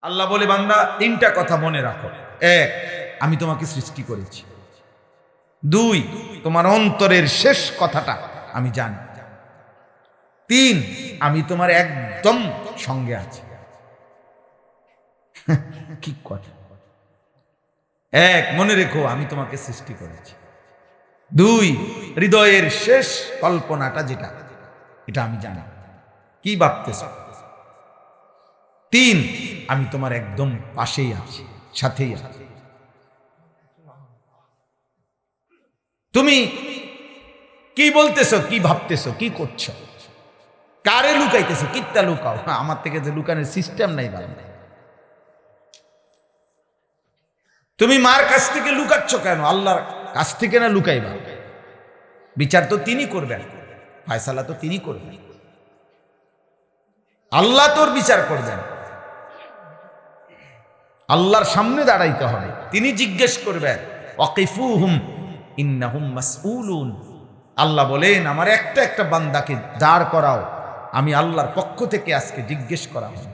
আল্লাহ বলে, বান্দা তিনটা কথা মনে রাখো। এক, আমি তোমাকে সৃষ্টি করেছি। দুই, তোমার অন্তরের শেষ কথাটা আমি জানি। তিন, আমি তোমার একদম সঙ্গে আছি। কি কথা! এক, মনে রেখো আমি তোমাকে সৃষ্টি করেছি। দুই, হৃদয়ের শেষ কল্পনাটা যেটা, এটা আমি জানি, কি ভাবতেছ। তিন, আমি তোমার একদম পাশেই আছি, সাথেই আছি। তুমি কি বলতেছো, কি ভাবতেছো, কি করছো, কারে লুকাইতেছো, কিত্তা লুকাও। আমার থেকে যে লুকানোর সিস্টেম নাই বাবা। তুমি মার কাছ থেকে লুকাচ্ছ কেন? আল্লাহর কাছ থেকে না লুকাইবা? বিচার তো তিনি করবেন, ফয়সালা তো তিনি করবেন। আল্লাহ তোর বিচার করবেন, আল্লাহর সামনে দাঁড়াইতে হবে, তিনি জিজ্ঞেস করবেন। ওয়াকিফুহুম ইন্নাহুম মাসউলুন। আল্লাহ বলেন, আমার একটা একটা বান্দাকে দাঁড় করাও, আমি আল্লাহর পক্ষ থেকে আজকে জিজ্ঞেস করা হবে।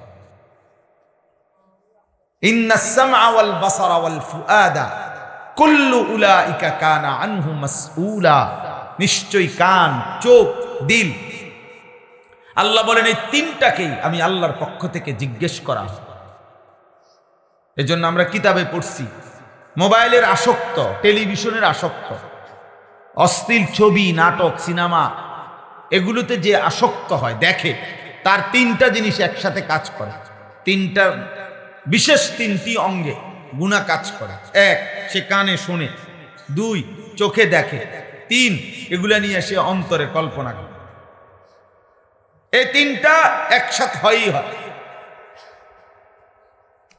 ইন্নাস সামআ ওয়াল বাসারা ওয়াল ফুআদা কুল্লু উলাইকা কানা আনহু মাসউলা। নিশ্চয়ই কান, চোখ, দিল, আল্লাহ বলেন এই তিনটাকেই আমি আল্লাহর পক্ষ থেকে জিজ্ঞেস করা হবে। এজন্য আমরা কিতাবে পড়ছি, মোবাইলের আসক্ত, টেলিভিশনের আসক্ত, অশ্লীল ছবি, নাটক, সিনেমা, এগুলোতে যে আসক্ত হয়, দেখে, তার তিনটা জিনিস একসাথে কাজ করে। তিনটা বিশেষ, তিনটি অঙ্গে গুনাহ কাজ করে। এক, সে কানে শোনে। দুই, চোখে দেখে। তিন, এগুলা নিয়ে সে অন্তরে কল্পনা করে। এই তিনটা একসাথে হয়ই হয়।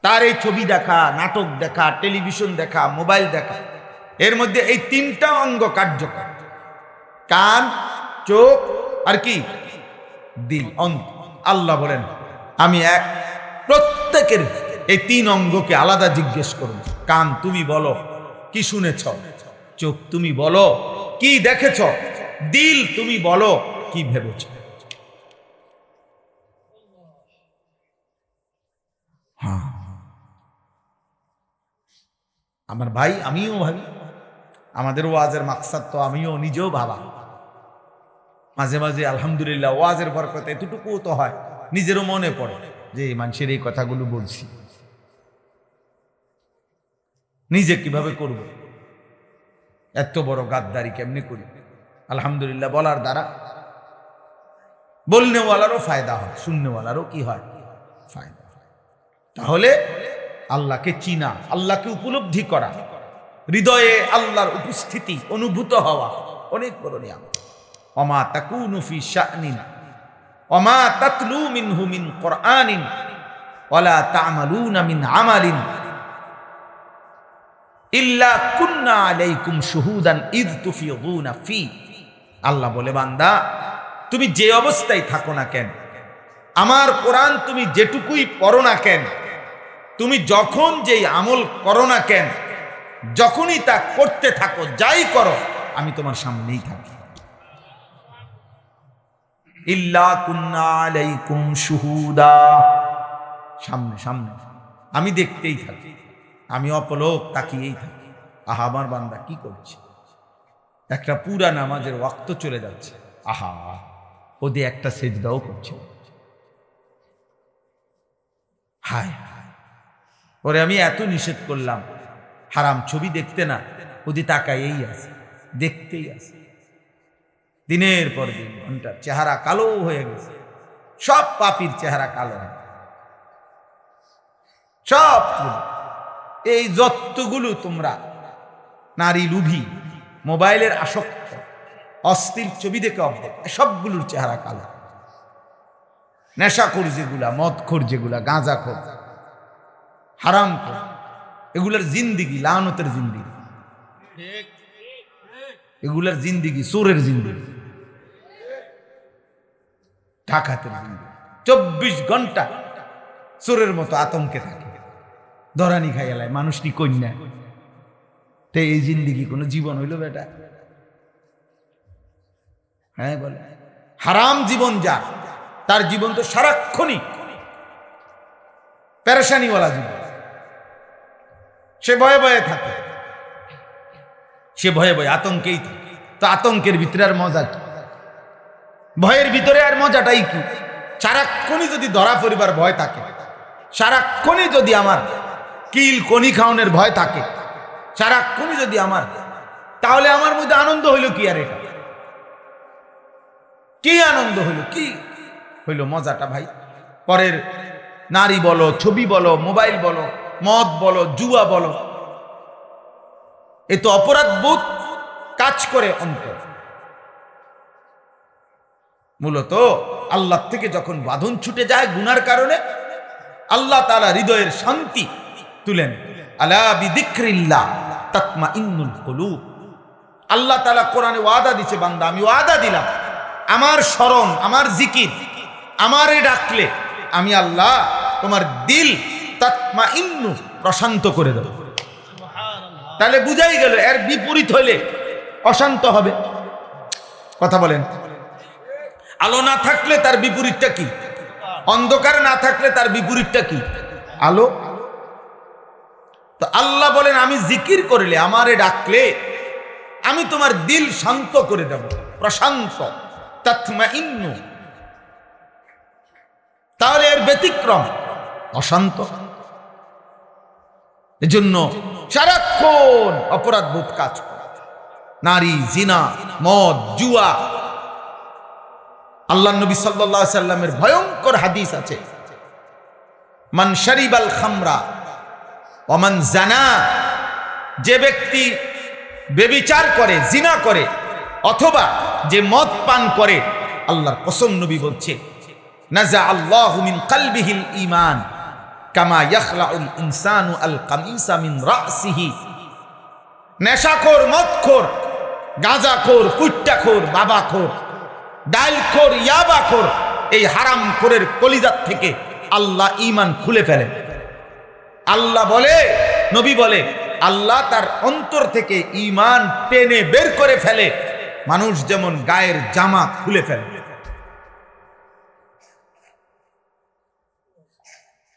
তার এই ছবি দেখা, নাটক দেখা, টেলিভিশন দেখা, মোবাইল দেখা, এর মধ্যে এই তিনটা অঙ্গ কার্যকর: কান, চোখ আর কি, দিল, অন্তর। আল্লাহ বলেন, আমি প্রত্যেকের এই তিন অঙ্গকে আলাদা জিজ্ঞেস করব। কান, তুমি বলো কি শুনেছ। চোখ, তুমি বলো কি দেখেছ। দিল, তুমি বলো কি ভেবেছ। হ্যাঁ, আমার ভাই, আমিও ভাবি, আমাদের ওয়াজের মাকসাদ তো আমিও নিজেও ভাবা। মাঝে মাঝে আলহামদুলিল্লাহ ওয়াজের বরকতে এতটুকুও তো হয়, নিজেরও মনে পড়ে যে মানুষের এই কথাগুলো বলছি, নিজে কিভাবে করব, এত বড় গাদ্দারি কেমনি করি। আলহামদুলিল্লাহ বলার দ্বারা বলনেওয়ালারও ফায়দা হয়, শুননেওয়ালারও কি হয়, ফায়দা হয়। তাহলে আল্লাহকে চিনা, আল্লাহকে উপলব্ধি করা, হৃদয়ে আল্লাহর উপস্থিতি অনুভূত হওয়া অনেক বড় নিয়ামত। ওমা তাকুনু ফি শানিন ওমা তাতলু মিনহু মিন কুরআনিন ওয়ালা তা'মালুনা মিন আমালিন ইল্লা কুন্না আলাইকুম শুহুদান ইয তুফিদুনা ফি। আল্লাহ বলে, বান্দা তুমি যে অবস্থায় থাকো না কেন, আমার কোরআন তুমি যেটুকুই পড়ো না কেন, তুমি যখন যেই আমল করো না কেন, যখনই তা করতে থাকো, যাই করো, আমি তোমার সামনেই থাকি। ইল্লা কুন্না আলাইকুম শুহুদা, সামনে সামনে আমি দেখতেই থাকি, আমি অপলক তাকিয়েই থাকি। আহা, আমার বান্দা কি করছে, একটা পুরা নামাজের ওয়াক্ত চলে যাচ্ছে, আহা, ওদের একটা সেজদাও করছে। হায় হায়, ওরে আমি এত নিষেধ করলাম হারাম ছবি দেখতে না, ওদি তাকাইয়েই আছে, দেখতেই আছে। দিনের পর দিন, ঘন্টার চেহারা কালো হয়ে গেছে। সব পাপীর চেহারা কালো হয়, সব। এই যতগুলো তোমরা নারী লুভি, মোবাইলের আসক্ত, অশ্লীল ছবি দেখে অবদেখ, সবগুলোর চেহারা কালো। নেশাখোর যেগুলা, মদখোর যেগুলা, গাঁজাখোর, হারামখোর, এগুলার জিন্দিগি লানতের জিন্দিগি, এগুলার জিন্দিগি চোরের জিন্দিগি, ডাকাতের জিন্দিগি। 24 ঘন্টা চোরের মতো আতঙ্কে থাকে, ধরানি খাই এলায় মানুষ নি কন্যা। তো এই জিন্দিগি কোনো জীবন হইল বেটা? হ্যাঁ বলে, হারাম জীবন যার, তার জীবন তো সারাক্ষণই পেরেশানিওয়ালা জীবন। সে ভয়ে ভয়ে থাকে, সে ভয়ে ভয়ে আতঙ্কেই থাকে। তো আতঙ্কের ভিতরে আর মজা কি? ভয়ের ভিতরে আর মজাটাই কি? সারাক্ষণই যদি ধরা পরিবার ভয় থাকে, সারাক্ষণই যদি আমার কিল কনি খাওয়ানোর ভয় থাকে, সারাক্ষণই যদি আমার, তাহলে আমার মধ্যে আনন্দ হইল কি? আর এটা কি আনন্দ হইল? কি হইল মজাটা ভাই? পরের নারী বলো, ছবি বলো, মোবাইল বলো, মদ বলো, জুয়া বলো, এ তো অপরাধ বোধ কাজ করে অন্তর। মূলত আল্লাহ থেকে যখন বাঁধন ছুটে যায় গুনার কারণে, আল্লাহ তাআলা হৃদয়ের শান্তি তুলেন। আলা বিযিকরিল্লাহ তাতমাইন্নুল কুলুব। আল্লাহ তাআলা কোরআনে ওয়াদা দিয়েছে, বান্দা আমি ওয়াদা দিলাম, আমার স্মরণ, আমার জিকির, আমারে ডাকলে আমি আল্লাহ তোমার দিল তাতমাইন্নু প্রশান্ত করে দেব। তাহলে বুঝাই গেল এর বিপরীত হইলে অশান্ত হবে। কথা বলেন। আলো না থাকলে তার বিপরীতটা কি? অন্ধকার না থাকলে তার বিপরীতটা কি? আলো। তো আল্লাহ বলেন আমি জিকির করলে, আমারে ডাকলে আমি তোমার দিল শান্ত করে দেব, প্রশান্ত, তাতমাইন্নু। তাহলে এর ব্যতিক্রম অশান্ত। এজন্য সারাক্ষণ অপরাধ বোধ কাজ করে, নারী, জিনা, মদ, জুয়া। আল্লাহ নবী সাল্লাল্লাহু আলাইহি সাল্লামের ভয়ঙ্কর হাদিস আছে, মান শারিবাল খামরা ওয়া মান জানা, যে ব্যক্তি ব্যভিচার করে, জিনা করে, অথবা যে মদ পান করে, আল্লাহর কসম নবী বলছে নাজা আল্লাহু মিন কলবিহিল ঈমান কামা ইয়াখলাউল ইনসানু আল কামিসা মিন রাসিহি। নেশাখোর, মদখোর, গাঁজাখোর, ফুট্টাখোর, বাবাখোর, ডালখোর, ইয়াবাখোর, এই হারামখোরের কলিজাত থেকে আল্লাহ ঈমান খুলে ফেলে। আল্লাহ বলে, নবী বলে, আল্লাহ তার অন্তর থেকে ঈমান টেনে বের করে ফেলে, মানুষ যেমন গায়ের জামা খুলে ফেলে।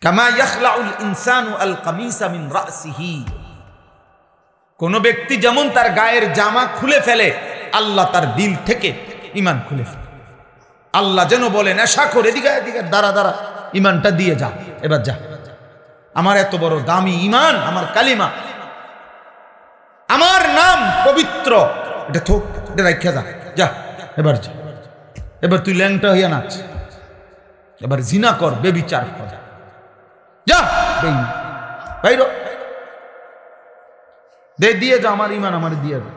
কামা ইয়াখলাউল ইনসানু আল কামিসা মিন রাসিহি। কোন ব্যক্তি যেমন তার গায়ের জামা খুলে ফেলে, আল্লাহ তার দিল থেকে ঈমান খুলে ফেলে। আল্লাহ যেন বলেন নেশাখোর, এদিকে এদিকে দাঁড়া দাঁড়া, ঈমানটা দিয়ে যা, এবার যা। আমার এত বড় দামি ঈমান, আমার কালিমা, আমার নাম পবিত্র, এটা থোক, এটা রাখা যা, যা এবার যা। এবার তুই ল্যাংটা হইয়া নাচ, এবার জিনা কর, বেবিচার কর, যা বাইর দে, দিয়ে যা আমার ঈমান, আমার দিয়ে যা।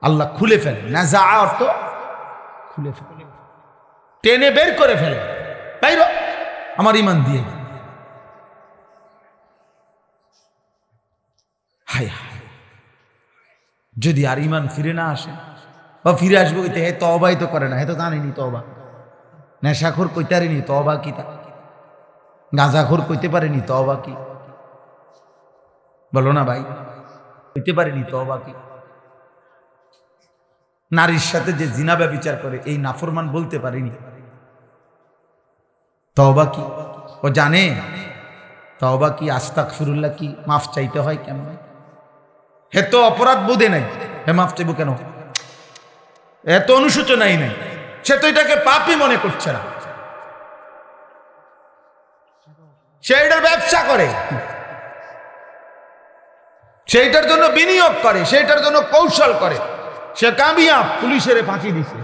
আল্লাহ খুলে ফেলে, নাজা অর্থ খুলে ফেলে, টেনে বের করে ফেলে, বাইর আমার ঈমান দিয়ে। হায় হায়, যদি আর ঈমান ফিরে না আসে বা ফিরে আসবো কইতে, হে তওবাই তো করে না, হে তো জানেনি তওবা। নেশাখোর কইতে পারেনি তওবা কি, তা গাঁজাখোর কইতে পারেনি তওবা কি, বলো না ভাই, কইতে পারেনি তওবা কি। নারীর সাথে যে জিনা ব্যভিচার করে, এই নাফরমান বলতে পারেনি তওবা কি। ও জানে তওবা কি, আস্তাগফিরুল্লাহ কি, মাফ চাইতে হয় কেমন। হে তো অপরাধ বোধে নাই, হে মাফ চাইব কেন, এত অনুশোচনাই নাই, সে তো এটাকে পাপই মনে করছে না, সে এটার ব্যবসা করে, সেইটার জন্য বিনিয়োগ করে, সেইটার জন্য কৌশল করে। সে কামিয়াব, পুলিশের ফাঁকি দিছে,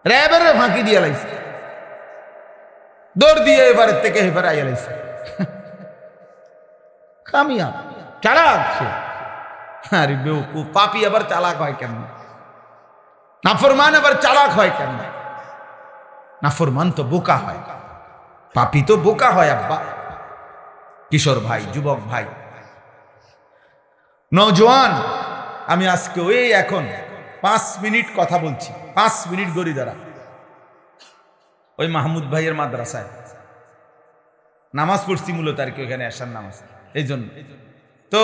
র্যাবের ফাঁকি দিয়ে লাইছে, দৌড় দিয়ে এবারের থেকে এবারে আইয়া লাইছে, কামিয়াব, চালাক সে। আরে বেউকুফ, পাপী আবার চালাক হয় কেমন, নাফরমান আবার চালাক হয় কেমন। নাফরমান তো বোকা হয়, পাপী তো বোকা হয়। আব্বা, কিশোর ভাই, যুবক ভাই, নওজোয়ান, আমি আজকে ওই এখন 5 মিনিট কথা বলছি, 5 মিনিট গড়ি দ্বারা ওই মাহমুদ ভাইয়ের মাদ্রাসায় নামাজ পড়ছি, মূলত আর কি ওখানে আসার নামাজ। এই জন্য তো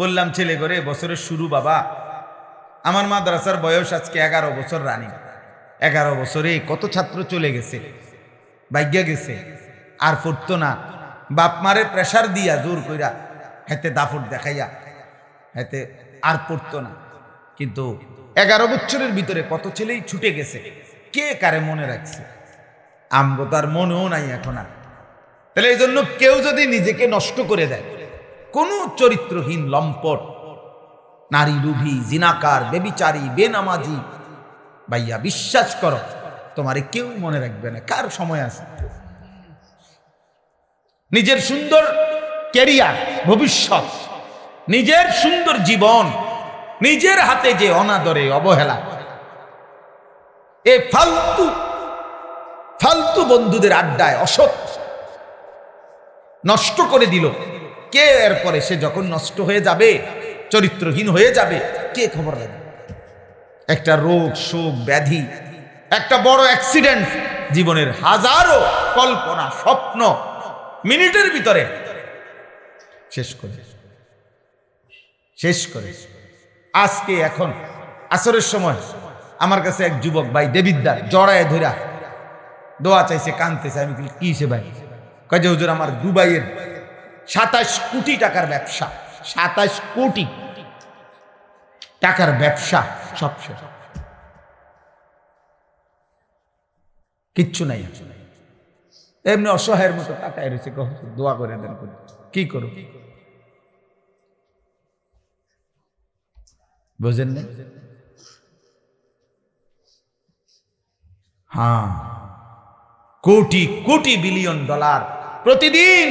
বললাম ছেলে করে বছরের শুরু বাবা, আমার মাদ্রাসার বয়স আজকে 11 বছর রানিং। 11 বছরে কত ছাত্র চলে গেছে, ভাগ্যা গেছে, আর ফুটতো না, বাপ মারে প্রেসার দিয়া জোর কইরা হেতে দাফট দেখাইয়া হেতে আর পড়তো না। কিন্তু 11 বছরের ভিতরে কত ছেলেই ছুটে গেছে, কে কারে মনে রাখছে? আমগো তার মনেও নাই এখন আর। তাহলে এই জন্য কেউ যদি নিজেকে নষ্ট করে দেয়, কোন চরিত্রহীন লম্পট, নারী লুভি, জিনাকার, বেবিচারী, বেনামাজি ভাইয়া, বিশ্বাস করো তোমারে কেউ মনে রাখবে না। কার সময় আছে? নিজের সুন্দর ক্যারিয়ার, ভবিষ্যৎ, নিজের সুন্দর জীবন নিজের হাতে যে অনাদরে অবহেলা, এ ফালতু ফালতু বন্ধুদের আড্ডায় অসৎ নষ্ট করে দিল কে? এরপরে সে যখন নষ্ট হয়ে যাবে, চরিত্রহীন হয়ে যাবে, কে খবর নেবে? একটা রোগ, শোক, ব্যাধি, একটা বড় অ্যাক্সিডেন্ট জীবনের হাজারো কল্পনা, স্বপ্ন মিনিটের ভিতরে শেষ করে। আজকে এখন আসরের সময় আমার কাছে এক যুবক ভাই দেবিদ্দার জড়ায় ধরা দোয়া চাইছে, কানতেছে। আমি কি সে ভাই? কাজে হুজুর, আমার দুবাইয়ের 27 কোটি টাকার ব্যবসা, 27 কোটি টাকার ব্যবসা সব শেষ, কিচ্ছু নাই। এমনি অসহায়ের মতো টাকায় রয়েছে, দোয়া করে দেন। কি করো বুঝেন না? হ্যাঁ, কোটি কোটি বিলিয়ন ডলার প্রতিদিন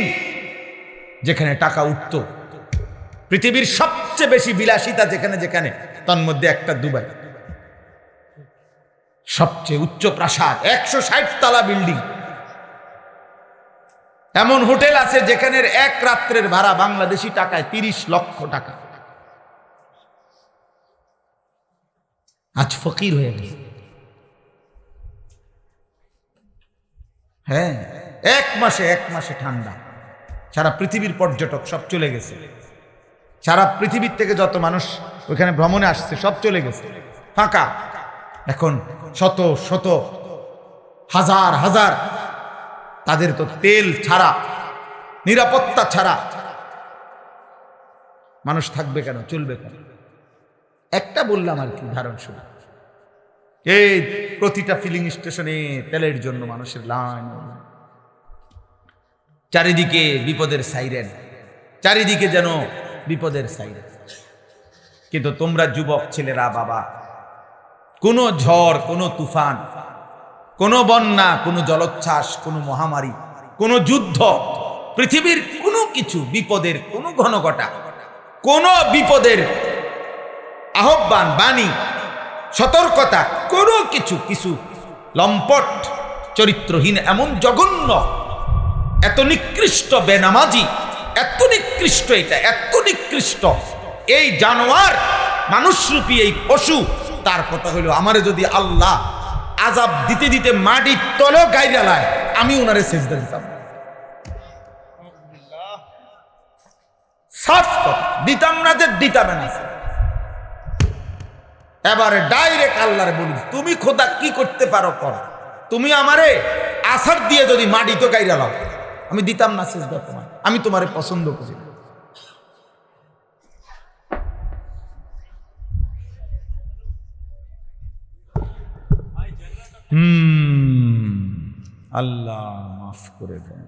যেখানে টাকা উঠত, পৃথিবীর সবচেয়ে বেশি বিলাসিতা যেখানে যেখানে, তার মধ্যে একটা দুবাই। সবচেয়ে উচ্চ প্রাসাদ, 160 তলা বিল্ডিং। এমন হোটেল আছে যেখানে এক রাত্রের ভাড়া বাংলাদেশি টাকায় 30 লক্ষ টাকা। আজ ফকির হয়ে গেছে। হ্যাঁ, এক মাসে ঠান্ডা, সারা পৃথিবীর পর্যটক সব চলে গেছে। সারা পৃথিবীর থেকে যত মানুষ ওইখানে ভ্রমণে আসছে সব চলে গেছে, ফাঁকা। এখন শত শত হাজার হাজার, তাদের তো তেল ছাড়া, নিরাপত্তা ছাড়া মানুষ থাকবে কেন, চলবে কেন? একটা বললাম আর কি, উদাহরণ শুরু। এই প্রতিটা ফিলিং স্টেশনে তেলের জন্য মানুষের লাইন, চারিদিকে বিপদের সাইরেন, চারিদিকে যেন বিপদের সাইরেন। কিন্তু তোমরা যুবক ছেলেরা, বাবা, কোনো ঝড়, কোনো তুফান, কোনো বন্যা, কোনো জলোচ্ছ্বাস, কোনো মহামারী, কোনো যুদ্ধ, পৃথিবীর কোনো কিছু, বিপদের কোনো ঘনঘটা, কোনো বিপদের আহ্বান, বাণী, সতর্কতা, কোনো কিছু লম্পট, চরিত্রহীন, এমন জঘন্য, এত নিকৃষ্ট বেনামাজি, এত নিকৃষ্ট, এটা এত নিকৃষ্ট এই জানোয়ার, মানুষরূপী এই পশু, তার কথা হইল আমারে যদি আল্লাহ আযাব দিতে দিতে মাটির তলে গাইরা লায়, আমি ওনারে সিজদা দিতাম। সাফ কথা দিতাম না, যে দিতাম না। এবারে ডাইরেক্ট আল্লাহরে বলি, তুমি খোদা কি করতে পারো করো, তুমি আমারে আসার দিয়ে যদি মাটি তো গাইরা লাও, আমি দিতাম না সিজদা তোমার, আমি তোমারে পছন্দ করি। আল্লাহ মাফ করে দেন।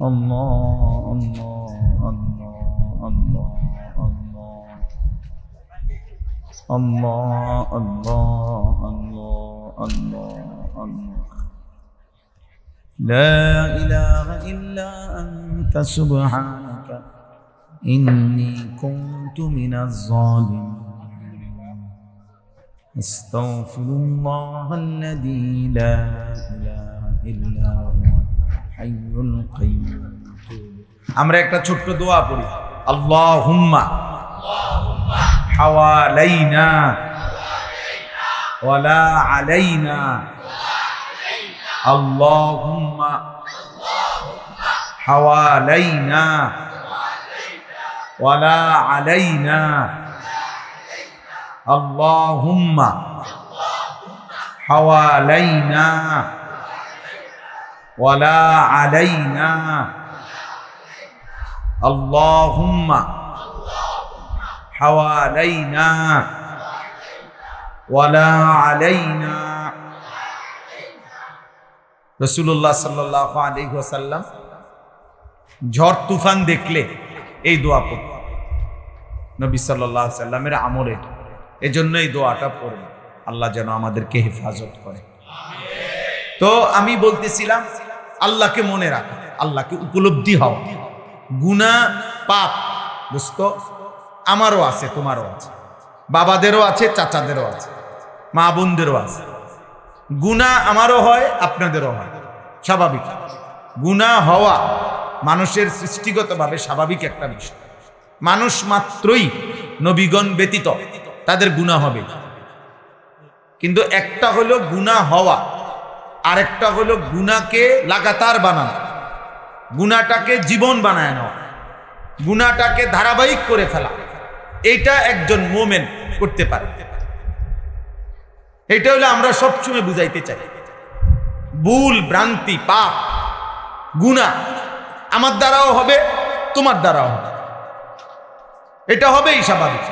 Allah, Allah, Allah, Allah, Allah, Allah, Allah, Allah, Allah, Allah. La ilaha illa anta subhanaka inni kuntu minaz zalimin. Astaghfirullah alladhi la ilaha illa huwa hayyul qayyum. আমরা একটা ছোট্ট দোয়া পড়ি, আল্লাহুম্মা হাওয়ালাইনা ওয়ালা আলাইনা, আল্লাহুম্মা হাওয়ালাইনা ওয়ালা আলাইনা, আল্লাহুম্মা হাওয়ালাইনা ওয়ালা আলাইনা, আল্লাহুম্মা হাওয়ালাইনা ওয়ালা আলাইনা। রাসূলুল্লাহ সাল্লাল্লাহু আলাইহি ওয়াসাল্লাম ঝড় তুফান দেখলে এই দোয়া পড়তেন, নবী সাল্লাল্লাহু আলাইহি ওয়াসাল্লামের আমলে। এজন্য এই দোয়াটা পড়বেন, আল্লাহ যেন আমাদেরকে হেফাজত করে। তো আমি বলতেছিলাম আল্লাহকে মনে রাখা, আল্লাহকে উপলব্ধি হওয়া। গুনাহ পাপ দোস্ত আমারও আছে, তোমারও আছে, বাবাদেরও আছে, চাচাদেরও আছে, মা বোনদেরও আছে। গুনাহ আমারও হয়, আপনাদেরও হয়, স্বাভাবিক। গুনাহ হওয়া মানুষের সৃষ্টিগতভাবে স্বাভাবিক একটা বিষয়। মানুষ মাত্রই, নবীগণ ব্যতীত, তাদের গুনাহ হবে। কিন্তু একটা হলো গুনাহ হওয়া, আরেকটা হলো গুনাহকে লাগাতার বানানো, গুনাহটাকে জীবন বানায় নেওয়া, গুনাহটাকে ধারাবাহিক করে ফেলা। এটা একজন মুমিন করতে পারে। এটা হলো আমরা সবসময় বুঝাইতে চাই। ভুল, ভ্রান্তি, পাপ, গুনাহ আমার দ্বারাও হবে, তোমার দ্বারাও হবে, এটা হবেই স্বাভাবিক।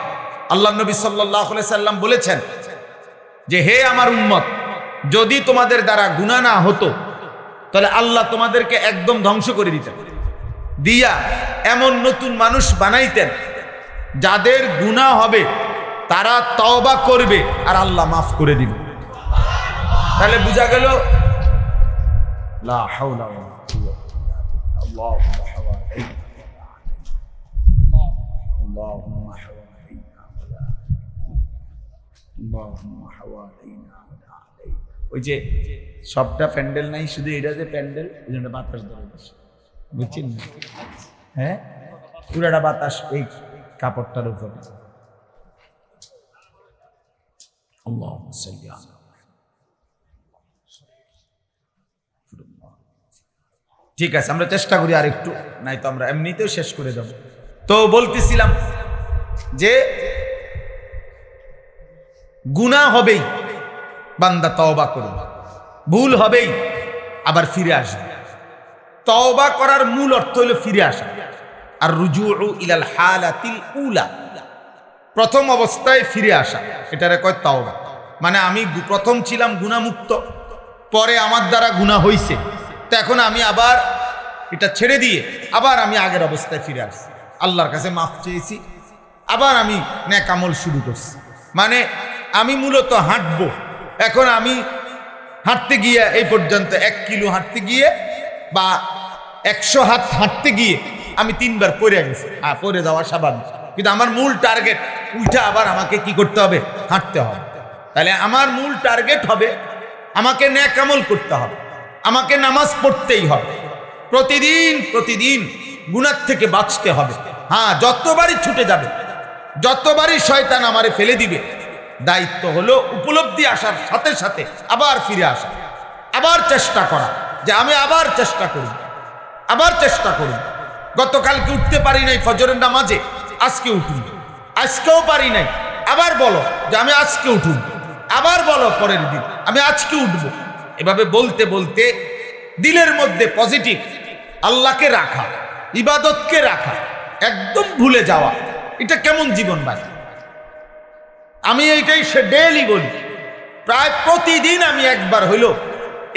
আল্লাহ নবী সাল্লাল্লাহু আলাইহি সাল্লাম বলেছেন যে হে আমার উম্মত, যদি তোমাদের দ্বারা গুনাহ না হতো তাহলে আল্লাহ তোমাদেরকে একদম ধ্বংস করে দিতেন, দিয়া এমন নতুন মানুষ বানাইতেন যাদের গুনাহ হবে, তারা তওবা করবে আর আল্লাহ মাফ করে দিবে। তাহলে বোঝা গেল লা হাওলা ওয়ালা কুওয়াতা ইল্লা বিল্লাহ। আল্লাহুম্মা হাওয়ালাইনা ওয়ালা আল্লাহুম্মা হাওয়ালাইনা ওয়ালা আলাইনা। ওই যে সবটা প্যান্ডেল নাই, শুধু এটা যে প্যান্ডেল, এই জন্য বাতাস ধরে বসে, বুঝছেন? হ্যাঁ, পুরাটা বাতাস এই কাপড়টার উপরে। আল্লাহুম্মা সাল্লি আলা। ঠিক আছে, আমরা চেষ্টা করি আর একটু, নাই তো আমরা এমনিতেও শেষ করে দেব। তো বলতেছিলাম যে গুনাহ হবেই, বান্দা তওবা করবে, ভুল হবেই, আবার ফিরে আসবে। তওবা করার মূল অর্থ হলো ফিরে আসা, আর রুজুউ ইলাল হালাতিল উলা, প্রথম অবস্থায় ফিরে আসা, এটারে কয় তওবা। মানে আমি প্রথম ছিলাম গুনাহমুক্ত, পরে আমার দ্বারা গুনাহ হইছে, তো এখন আমি আবার এটা ছেড়ে দিয়ে আবার আমি আগের অবস্থায় ফিরে আসছি, আল্লাহর কাছে মাফ চেয়েছি, আবার আমি নেক আমল শুরু করছি। মানে আমি মূলত হাঁটবো, এখন আমি হাঁটতে গিয়ে এই পর্যন্ত 1 কিলো হাঁটতে গিয়ে বা 100 হাত হাঁটতে গিয়ে আমি 3 বার পড়ে গেছি। পড়ে যাওয়া স্বাভাবিক, কিন্তু আমার মূল টার্গেট উঠে আবার আমাকে কি করতে হবে? হাঁটতে হবে। তাহলে আমার মূল টার্গেট হবে আমাকে নেক আমল করতে হবে, আমাকে নামাজ পড়তেই হবে, প্রতিদিন প্রতিদিন গুনাহ থেকে বাঁচতে হবে। হ্যাঁ, যতবারই ছুটে যাবে, যতবারই শয়তান আমারে ফেলে দিবে, দায়িত্ব হলো উপলব্ধি আসার সাথে সাথে আবার ফিরে আসা, আবার চেষ্টা করা যে আমি আবার চেষ্টা করব, আবার চেষ্টা করব। গতকালকে উঠতে পারি নাই ফজরের নামাজে, আজকে উঠুন। আজকেও পারি নাই, আবার বলো যে আমি আজকে উঠুন। আবার বলো পরের দিন আমি আজকে উঠবো। এভাবে বলতে বলতে দিলের মধ্যে পজিটিভ, আল্লাহকে রাখা, ইবাদতকে রাখা, একদম ভুলে যাওয়া, এটা কেমন জীবন ভাই? আমি এইটাই সে ডেইলি বলি, প্রায় প্রতিদিন আমি একবার হইল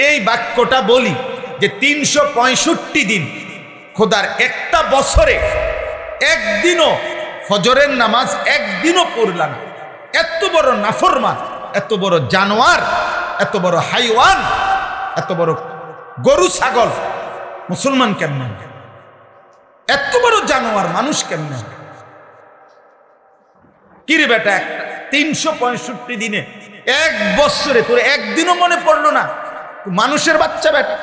এই বাক্যটা বলি যে 365 দিন, খোদার একটা বছরে একদিনও ফজরের নামাজ একদিনও পড়লাম না। এত বড় নাফরমান, এত বড় জানোয়ার, এত বড় হাইওয়ান, এত বড় গরু ছাগল মুসলমান কেমনে? এত বড় জানোয়ার মানুষ কেমনে? কিরে বেটা, 365 দিনে এক বছরে তোর একদিনও মনে পড়লো না? মানুষের বাচ্চা বেটা,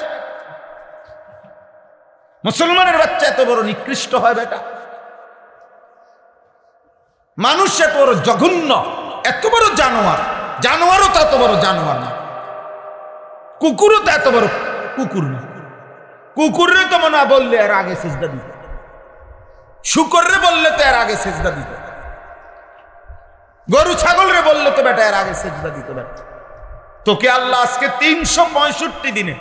মুসলমানের বাচ্চা এত বড় নিকৃষ্ট হয় বেটা? মানুষ এত বড় জঘন্য, এত বড় জানোয়ার, জানোয়ারও তো এত বড় জানোয়ার না, কুকুরও তো এত বড় কুকুর না। কুকুররে তো মনে বললে এর আগে সেজদা দিত, শুকররে বললে তো এর আগে সেজদা দিত, গরু ছাগলরে বললে তো বেটা এর আগে সেজদা দিত। বেটা তোকে আল্লাহ আজকে 365 দিনে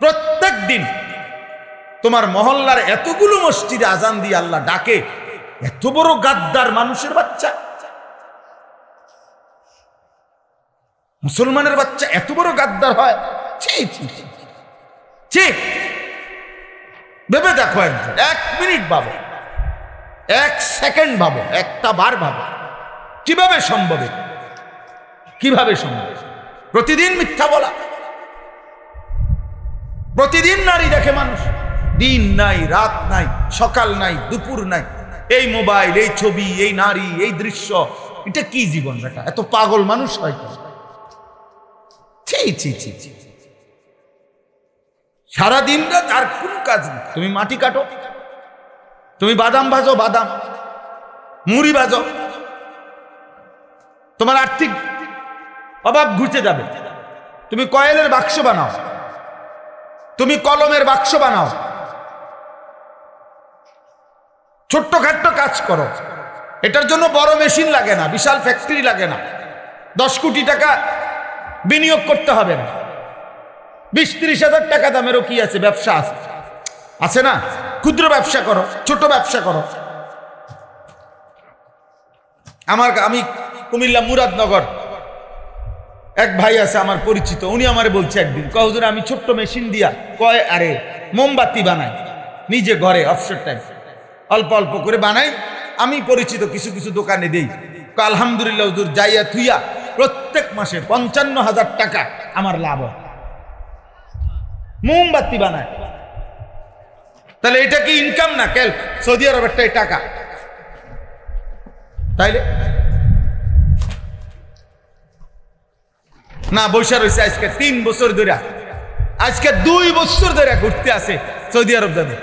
প্রত্যেক দিন তোমার মহল্লার এতগুলো মসজিদে আজান দিয়ে আল্লাহ ডাকে। এত বড় গাদ্দার মানুষের বাচ্চা, মুসলমানের বাচ্চা এত বড় গাদ্দার হয়? ভেবে দেখো একজন, 1 মিনিট ভাবো, 1 সেকেন্ড ভাবো, একটা বার ভাবো, কিভাবে সম্ভব? কিভাবে সম্ভব? প্রতিদিন মিথ্যা বলা, প্রতিদিন নারী দেখে মানুষ, দিন নাই রাত নাই, সকাল নাই দুপুর নাই, এই মোবাইল, এই ছবি, এই নারী, এই দৃশ্য, এটা কি জীবন বেটা? এত পাগল মানুষ হয় কি? সারাদিন রাত আর কোন কাজ নেই। তুমি মাটি কাটো, তুমি বাদাম ভাজো, বাদাম মুড়ি ভাজো, তোমার আর্থিক অভাব ঘুচে যাবে। তুমি কয়েলের বাক্স বানাও, তুমি কলমের বাক্স বানাও, ছোট্টখাট্ট কাজ করো। এটার জন্য বড় মেশিন লাগে না, বিশাল ফ্যাক্টরি লাগে না, 10 কোটি টাকা বিনিয়োগ করতে হবে না, 20-30 হাজার টাকা দামেরও কি আছে, ব্যবসা আছে, আছে না? ক্ষুদ্র ব্যবসা করো, ছোট ব্যবসা করো। আমি কুমিল্লা মুরাদনগর এক ভাই আছে আমার পরিচিত, উনি আমারে বলছে একদিন, হুজুর আমি ছোট্ট মেশিন দিয়া আরে মোমবাতি বানাই নিজে ঘরে, অবসর টাইম অল্প অল্প করে বানাই, আমি পরিচিত কিছু কিছু দোকানে দেই। আলহামদুলিল্লাহ হুজুর, যাইয়া থুইয়া প্রত্যেক মাসে 55,000 টাকা আমার লাভ হয়, মোমবাতি বানায়। তাহলে এটা কি ইনকাম না? কেল সৌদি আরবের টাকা, তাইলে না বৈশা রয়েছে আজকে 3 বছর ধরে, আজকে 2 বছর ধরে ঘুরতে আসে সৌদি আরব যাবে,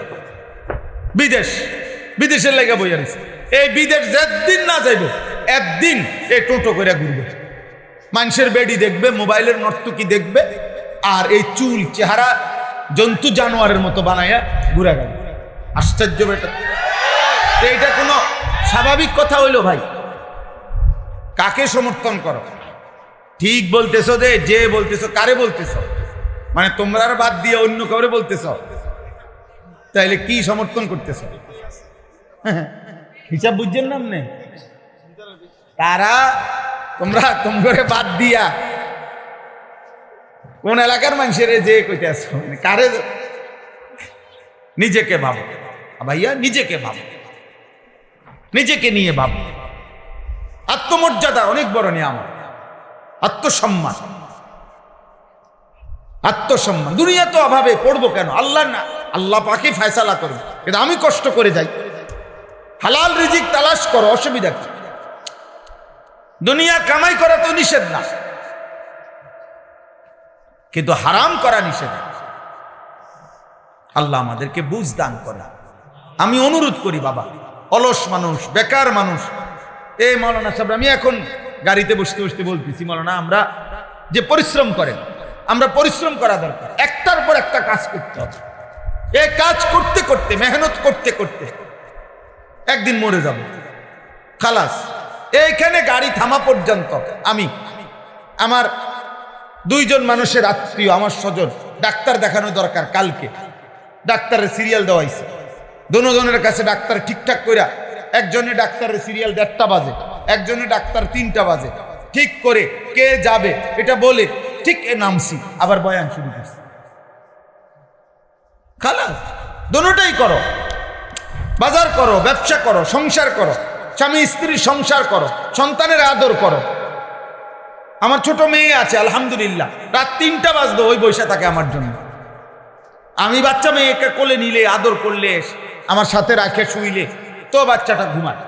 বিদেশের লেগে বইয়া রয়েছে। এই বিদেশ যেদিন না যাইব একদিন এই টোটো করে ঘুরবে, মানুষের বেডি দেখবে, মোবাইলের নর্তকি দেখবে, আর এই চুল চেহারা জন্তু জানোয়ারের মতো বানাইয়া ঘুরে গেল। আশ্চর্য বেটা, এইটা কোনো স্বাভাবিক কথা হইল ভাই? কাকে সমর্থন করো? ঠিক বলতেছো যে বলতেছো, কারে বলতেছো? মানে তোমরা বাদ দিয়ে অন্য কাউরে বলতেছ, তাইলে কি সমর্থন করতেছ? হিসাব বুঝছেন না আপনি? তারা তোমরা বাদ দিয়া কোন এলাকার মানুষের যে কইতে আসো, কারে? নিজেকে ভাবো ভাইয়া, নিজেকে ভাবো, নিজেকে নিয়ে ভাবো। আত্মমর্যাদা অনেক বড় নিয়ামত, আত্মসম্মান, আত্মসম্মান। দুনিয়া তো অভাবে পড়বো কেন? আল্লাহ না, আল্লাহ পাকে ফয়সালা করবে, কিন্তু আমি কষ্ট করে যাই, হালাল রিজিক তালাশ করো, অসুবিধা কি? দুনিয়া কামাই করা তো নিষেধ না, কিন্তু হারাম করা নিষেধ। আল্লাহ আমাদেরকে বুঝ দান করে। আমি অনুরোধ করি বাবা, অলস মানুষ, বেকার মানুষ, এই মৌলানা সাহেব, আমি এখন গাড়িতে বসতে বসতে বলতেছি, মৌলানা আমরা যে পরিশ্রম করেন, আমরা পরিশ্রম করা দরকার, একটার পর একটা কাজ করতে হবে। এই কাজ করতে করতে, মেহনত করতে করতে একদিন মরে যাব, খালাস। এইখানে গাড়ি থামা পর্যন্ত আমি আমার 2 জন মানুষের আত্মীয়, আমার স্বজন, ডাক্তার দেখানো দরকার, কালকে ডাক্তারের সিরিয়াল দেওয়াইছে, দুজনের কাছে ডাক্তার ঠিকঠাক কইরা, একজনের ডাক্তারের সিরিয়াল 1:30টা বাজে, একজনের ডাক্তার 3টা বাজে, ঠিক করে কে যাবে এটা বলে ঠিক নামছি, আবার বয়ান শুরু করছি। খালাস, দুটোটাই করো, বাজার করো, ব্যবসা করো, সংসার করো, স্বামী স্ত্রী সংসার করো, সন্তানের আদর করো। আমার ছোট মেয়ে আছে আলহামদুলিল্লাহ, রাত 3টা বাজলো ওই বৈশা থাকে আমার জন্য। আমি বাচ্চা মেয়েকে কোলে নিলে, আদর করলে, আমার সাথে রাখে শুইলে তো বাচ্চাটা ঘুমায়,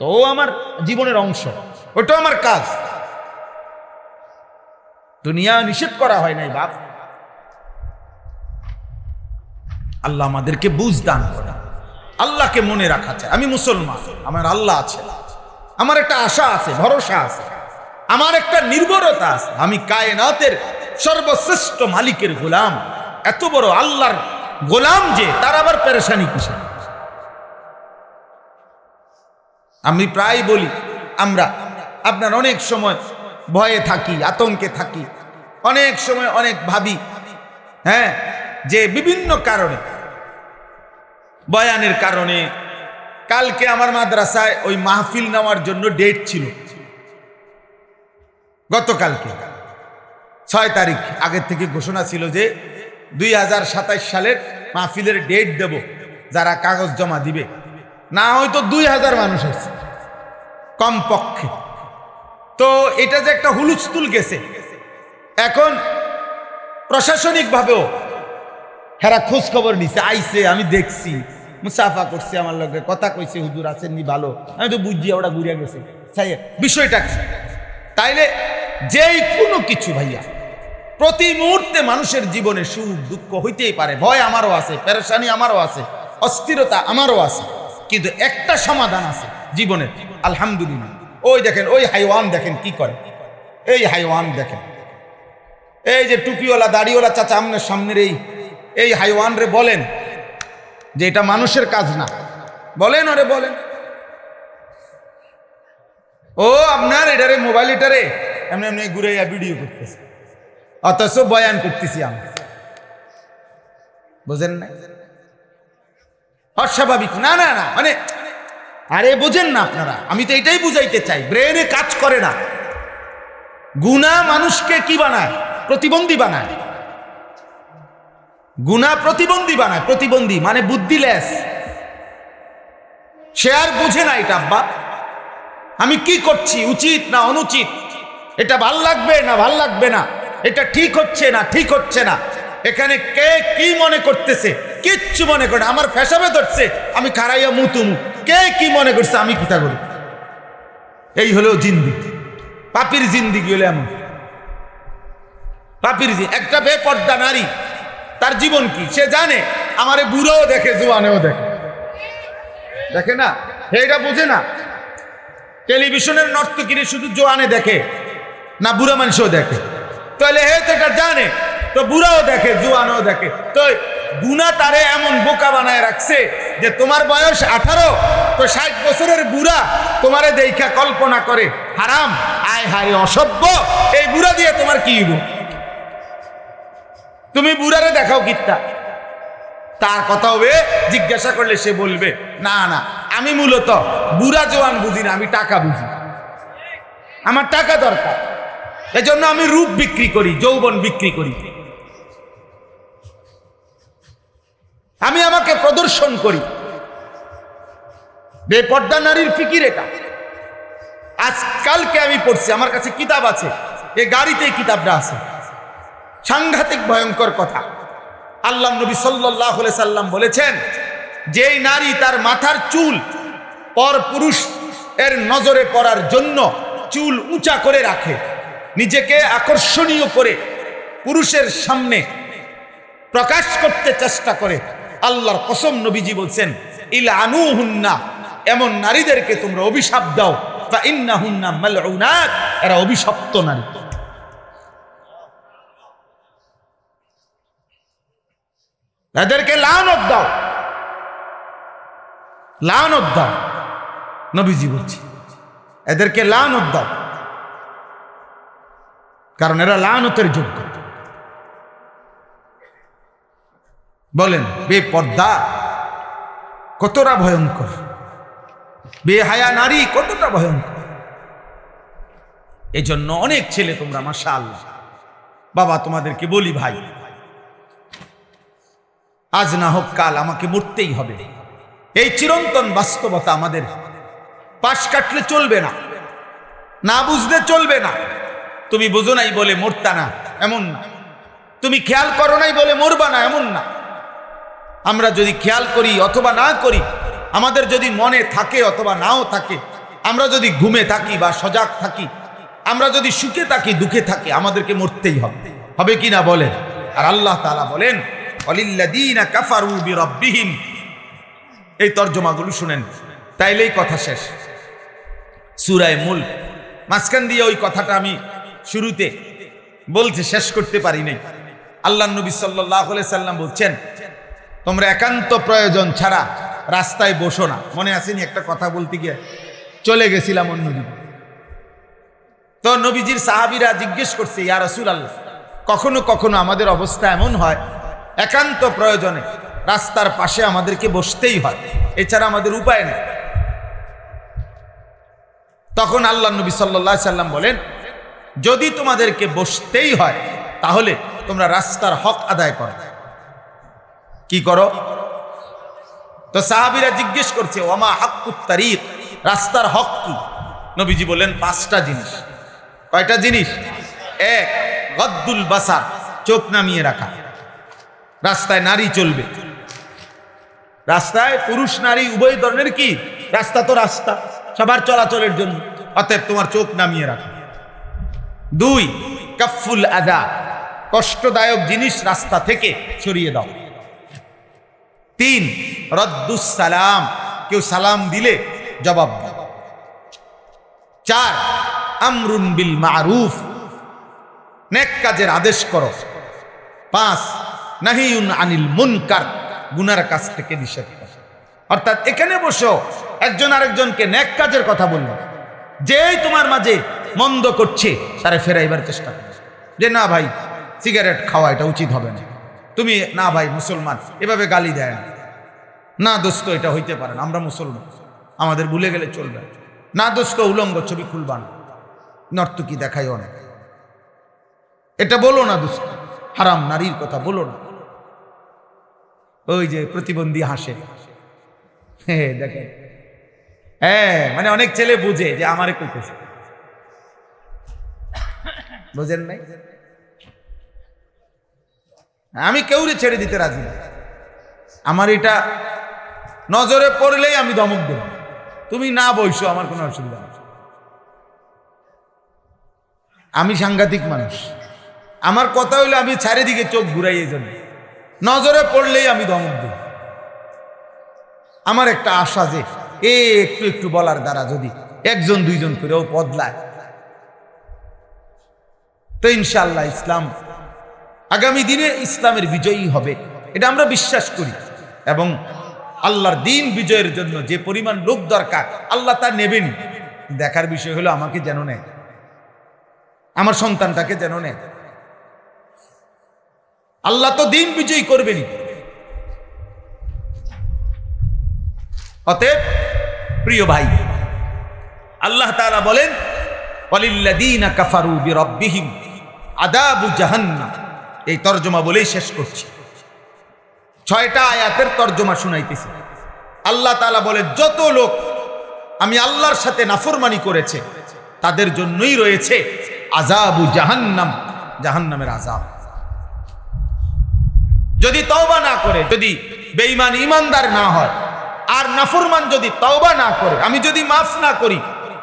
তো আমার জীবনের অংশ, ওটা আমার কাজ। দুনিয়া নিষেধ করা হয় নাই বাপ, আল্লাহ আমাদেরকে বুঝ দান করে। আল্লাহকে মনে রাখা চাই, আমি মুসলমান, আমার আল্লাহ আছে, আমার একটা আশা আছে, ভরসা আছে, আমার একটা নির্ভরতা আছে, আমি কায়নাতের সর্বশ্রেষ্ঠ মালিকের গোলাম। এত বড় আল্লাহর গোলাম যে, তার আবার পেরেশানি কিসে? আমি প্রায় বলি, আপনার অনেক সময় ভয়ে থাকি, আতঙ্কে থাকি, অনেক সময় অনেক ভাবি, হ্যাঁ, যে বিভিন্ন কারণে, বয়ানের কারণে। কালকে আমার মাদ্রাসায় ওই মাহফিল নেওয়ার জন্য ডেট ছিল, গতকালকে 6 তারিখ আগের থেকে ঘোষণা ছিল যে 2027 সালের মাহফিলের ডেট দেব, যারা কাগজ জমা দিবে। না হয়তো 2000 মানুষ হয়েছে কমপক্ষে। তো এটা যে একটা হুলুস্থুল গেছে, এখন প্রশাসনিকভাবেও হেরা খোঁজ খবর নিছে, আইছে, আমি দেখছি, মুসাফা করছে, আমার লগে কথা কইছে, হুজুর আছেননি ভালো, আমি তো বুঝছি ওরা ঘুরিয়া গেছে। বিষয়টা তাইলে যেই কোনো কিছু ভাইয়া, প্রতি মুহূর্তে মানুষের জীবনে সুখ দুঃখ হইতেই পারে, ভয় আমারও আছে, পেরেশানি আমারও আছে, অস্থিরতা আমারও আছে, কিন্তু একটা সমাধান আছে জীবনের, আলহামদুলিল্লাহ। ওই দেখেন, ওই হাইওয়ান দেখেন কি করে, এই হাইওয়ান দেখেন, এই যে টুপিওয়ালা দাড়িওয়ালা চাচা আমনের সামনের এই হাইওয়ান রে বলেন যে এটা মানুষের কাজ না, বলেন ওরে, বলেন ও আপনার এটারে মোবাইল এটারে এমনি এমনি ঘুরে ভিডিও করতেছে, অথচ বয়ান করতেছি আমি, বুঝেন না? অস্বাভাবিক না, না না, মানে আরে বুঝেন না আপনারা, আমি তো এটাই বুঝাইতে চাই, ব্রেনে কাজ করে না। গুনাহ মানুষকে কি বানায়? প্রতিবন্ধী বানায়। গুনাহ প্রতিবন্ধী বানায়, প্রতিবন্ধী মানে বুদ্ধিলেস। সে আর বুঝে না এটা, আব্বা আমি কি করছি, উচিত না অনুচিত, এটা ভাল লাগবে না ভাল লাগবে না, এটা ঠিক হচ্ছে না ঠিক হচ্ছে না, এখানে কে কি মনে করতেছে, কিচ্ছু মনে করে না। আমার ফেসাবে ধরছে, আমি খারাইয়া মুতুমু, কে কি মনে করছে আমি কিতা করি। এই হলো জিন্দিগি, পাপির জিন্দিগি হলো এমন, পাপির একটা বেপর্দা নারী, তার জীবন কি সে জানে? আমারে বুড়োও দেখে, জোয়ানেও দেখে, দেখে না, এটা বুঝে না। টেলিভিশনের নর্তকীরে শুধু জোয়ানে দেখে না বুড়া মানুষও দেখে? তাহলে হে তো এটা জানে, তো বুড়াও দেখে, জোয়ানও দেখে। তো গুনাহ তারে এমন বোকা বানায় রাখছে যে তোমার বয়স 18, তো 60 বছরের বুড়া তোমারে দেখা কল্পনা করে হারাম, আয় হায় অসভ্য, এই বুড়া দিয়ে তোমার কি হইব? তুমি বুড়ারে দেখাও কিত্তা, তার কথা হবে, জিজ্ঞাসা করলে সে বলবে না না আমি মূলত বুড়া জোয়ান বুঝি না, আমি টাকা বুঝি, আমার টাকা দরকার, এজন্য আমি রূপ বিক্রি করি, যৌবন বিক্রি করি, আমি আমাকে প্রদর্শন করি। বেপর্দা নারীর ফিকির এটা। আজকালকে আমি পড়ছি, আমার কাছে কিতাব আছে, এই গাড়িতেই কিতাবটা আছে, সাংঘাতিক ভয়ঙ্কর কথা। আল্লাহ নবী সাল্লাল্লাহু আলাইহি সাল্লাম বলেছেন, যেই নারী তার মাথার চুল পর পুরুষ এর নজরে পড়ার জন্য চুল উঁচা করে রাখে, নিজেকে আকর্ষণীয় করে পুরুষের সামনে প্রকাশ করতে চেষ্টা করে, আল্লাহর কসম নবীজি বলছেন, ইলআনুহুন্না, এমন নারীদেরকে তোমরা অভিশাপ দাও, ফা ইন্নাহুন্না মালউনাত, এরা অভিশপ্ত নারী। এদেরকে লানত দাও, লানত দাও, নবীজি বলছে এদেরকে লানত দাও, কারণ এরা লানতের যোগ্য। বলেন বেপর্দা কতটা ভয়ঙ্কর, বেহায়া নারী কতটা ভয়ঙ্কর। এই জন্য অনেক ছেলে তোমরা মাশাআল্লাহ, বাবা তোমাদেরকে বলি ভাই, আজ না হোক কাল আমাকে মরতেই হবে, এই চিরন্তন বাস্তবতা আমাদের পাশ কাটলে চলবে না, না বুঝলে চলবে না। তুমি বুঝো নাই বলে মরতা না এমন না, তুমি খেয়াল করো নাই বলে মরবা না এমন না। আমরা যদি খেয়াল করি অথবা না করি, আমাদের যদি মনে থাকে অথবা নাও থাকে, আমরা যদি ঘুমে থাকি বা সজাগ থাকি, আমরা যদি সুখে থাকি দুঃখে থাকি, আমাদেরকে মরতেই হবে, হবে কি না বলেন? আর আল্লাহ তাআলা বলেন, ওয়ালিল্লাযীনা কাফারু বিরাব্বিহিম, এই তরজমাগুলো শুনেন, তাইলেই কথা শেষ। সূরা মুলক মাঝখান দিয়ে ওই কথাটা আমি শুরুতে বলতে শেষ করতে পারি নাই। আল্লাহর নবী সাল্লাল্লাহু আলাইহি সাল্লাম বলছেন, তোমরা একান্ত প্রয়োজন ছাড়া রাস্তায় বসো না। মনে আসেনি একটা কথা বলতে গিয়ে চলে গেছিলাম অন্যদিকে। তো নবীজির সাহাবীরা জিজ্ঞেস করছে, ইয়া রাসূলুল্লাহ, কখনো কখনো আমাদের অবস্থা এমন হয় একান্ত প্রয়োজনে রাস্তার পাশে আমাদেরকে বসতেই হয়, এছাড়া আমাদের উপায় নেই। তখন আল্লাহ নবী সাল্লাল্লাহু আলাইহি সাল্লাম বলেন, যদি তোমাদেরকে বসতেই হয় তাহলে তোমরা রাস্তার হক আদায় করো। কি করো? তো সাহাবীরা জিজ্ঞেস করছে, ওয়ামা হাক্কুত তারিক, রাস্তার হক কি? নবীজি বলেন 5টা জিনিস। কয়টা জিনিস? 1, গদ্দুল বাসার, চোখ নামিয়ে রাখা। রাস্তায় নারী চলবে, রাস্তায় পুরুষ নারী উভয় ধরনের কি রাস্তা, তো রাস্তা সবার চলাচলের জন্য, অতএব তোমার চোখ নামিয়ে রাখা। 2, কাফুল আদা, কষ্টদায়ক জিনিস রাস্তা থেকে সরিয়ে দাও। 3, রদ্দুস সালাম, কেউ সালাম দিলে জবাব দাও। 4, আমরুন বিল মারুফ, নেক কাজের আদেশ করো। 5, নাহিউন আনিল মুনকার, গুনার কাজ থেকে নিষেধ করো। অর্থাৎ এখানে বসো একজন আরেকজনকে নেক কাজের কথা বললো, যেই তোমার মাঝে মন্দ করছে তারে ফেরাইবার চেষ্টা করো, যে না ভাই সিগারেট খাওয়া এটা উচিত হবে না, তুমি না ভাই মুসলমান এভাবে গালি দেয় না, না দোস্ত এটা হইতে পারে না, আমরা মুসলমান আমাদের ভুলে গেলে চলবে না, দোস্ত উলঙ্গ ছবি খুলবা না, নর্তকী দেখাইও না, এটা বলো না দোস্ত, হারাম নারীর কথা বলো না। ওই যে প্রতিবন্ধী হাসে, দেখে, মানে অনেক ছেলে বুঝে যে আমারে কইতেছে, বুঝেন নাই? আমি কেউরে ছেড়ে দিতে রাজি না, আমার এটা নজরে পড়লেই আমি ধমক দেব, তুমি না বইসো আমার কোনো অসুবিধা নেই। আমি সাংঘাতিক মানুষ, আমার কথা হইলে আমি চারিদিকে চোখ ঘুরাইয়ে যাব, নজরে পড়লেই আমি ধমক দেব। আমার একটা আশা যে একটু একটু বলার দ্বারা যদি 1-2 করেও বদলায়, তো ইনশাআল্লাহ ইসলাম আগামী দিনে ইসলামের বিজয়ী হবে, এটা আমরা বিশ্বাস করি। এবং আল্লাহর দিন বিজয়ের জন্য যে পরিমাণ লোক দরকার আল্লাহ তা নেবেনি। দেখার বিষয় হলো আমাকে যেন নেয়, আমার সন্তানটাকে যেন নেয়। আল্লাহ তো দিন বিজয়ী করবেনি। অতএব প্রিয় ভাই, আল্লাহ তাআলা বলেন, ওয়ালিল্লাযীনা কাফারু বিরাব্বিহিম আযাবু জাহান্নাম। এই তরজমা বলেই শেষ করছি। 6টা আয়াতের তরজমা শুনাইতেছি। আল্লাহ তাআলা বলে, যত লোক আমি আল্লাহর সাথে নাফরমানি করেছে তাদের জন্যই রয়েছে আযাবু জাহান্নাম, জাহান্নামের আযাব। যদি তওবা না করে, যদি বেঈমান ঈমানদার না হয়, আর নাফরমান যদি তওবা না করে, আমি যদি মাফ না করি,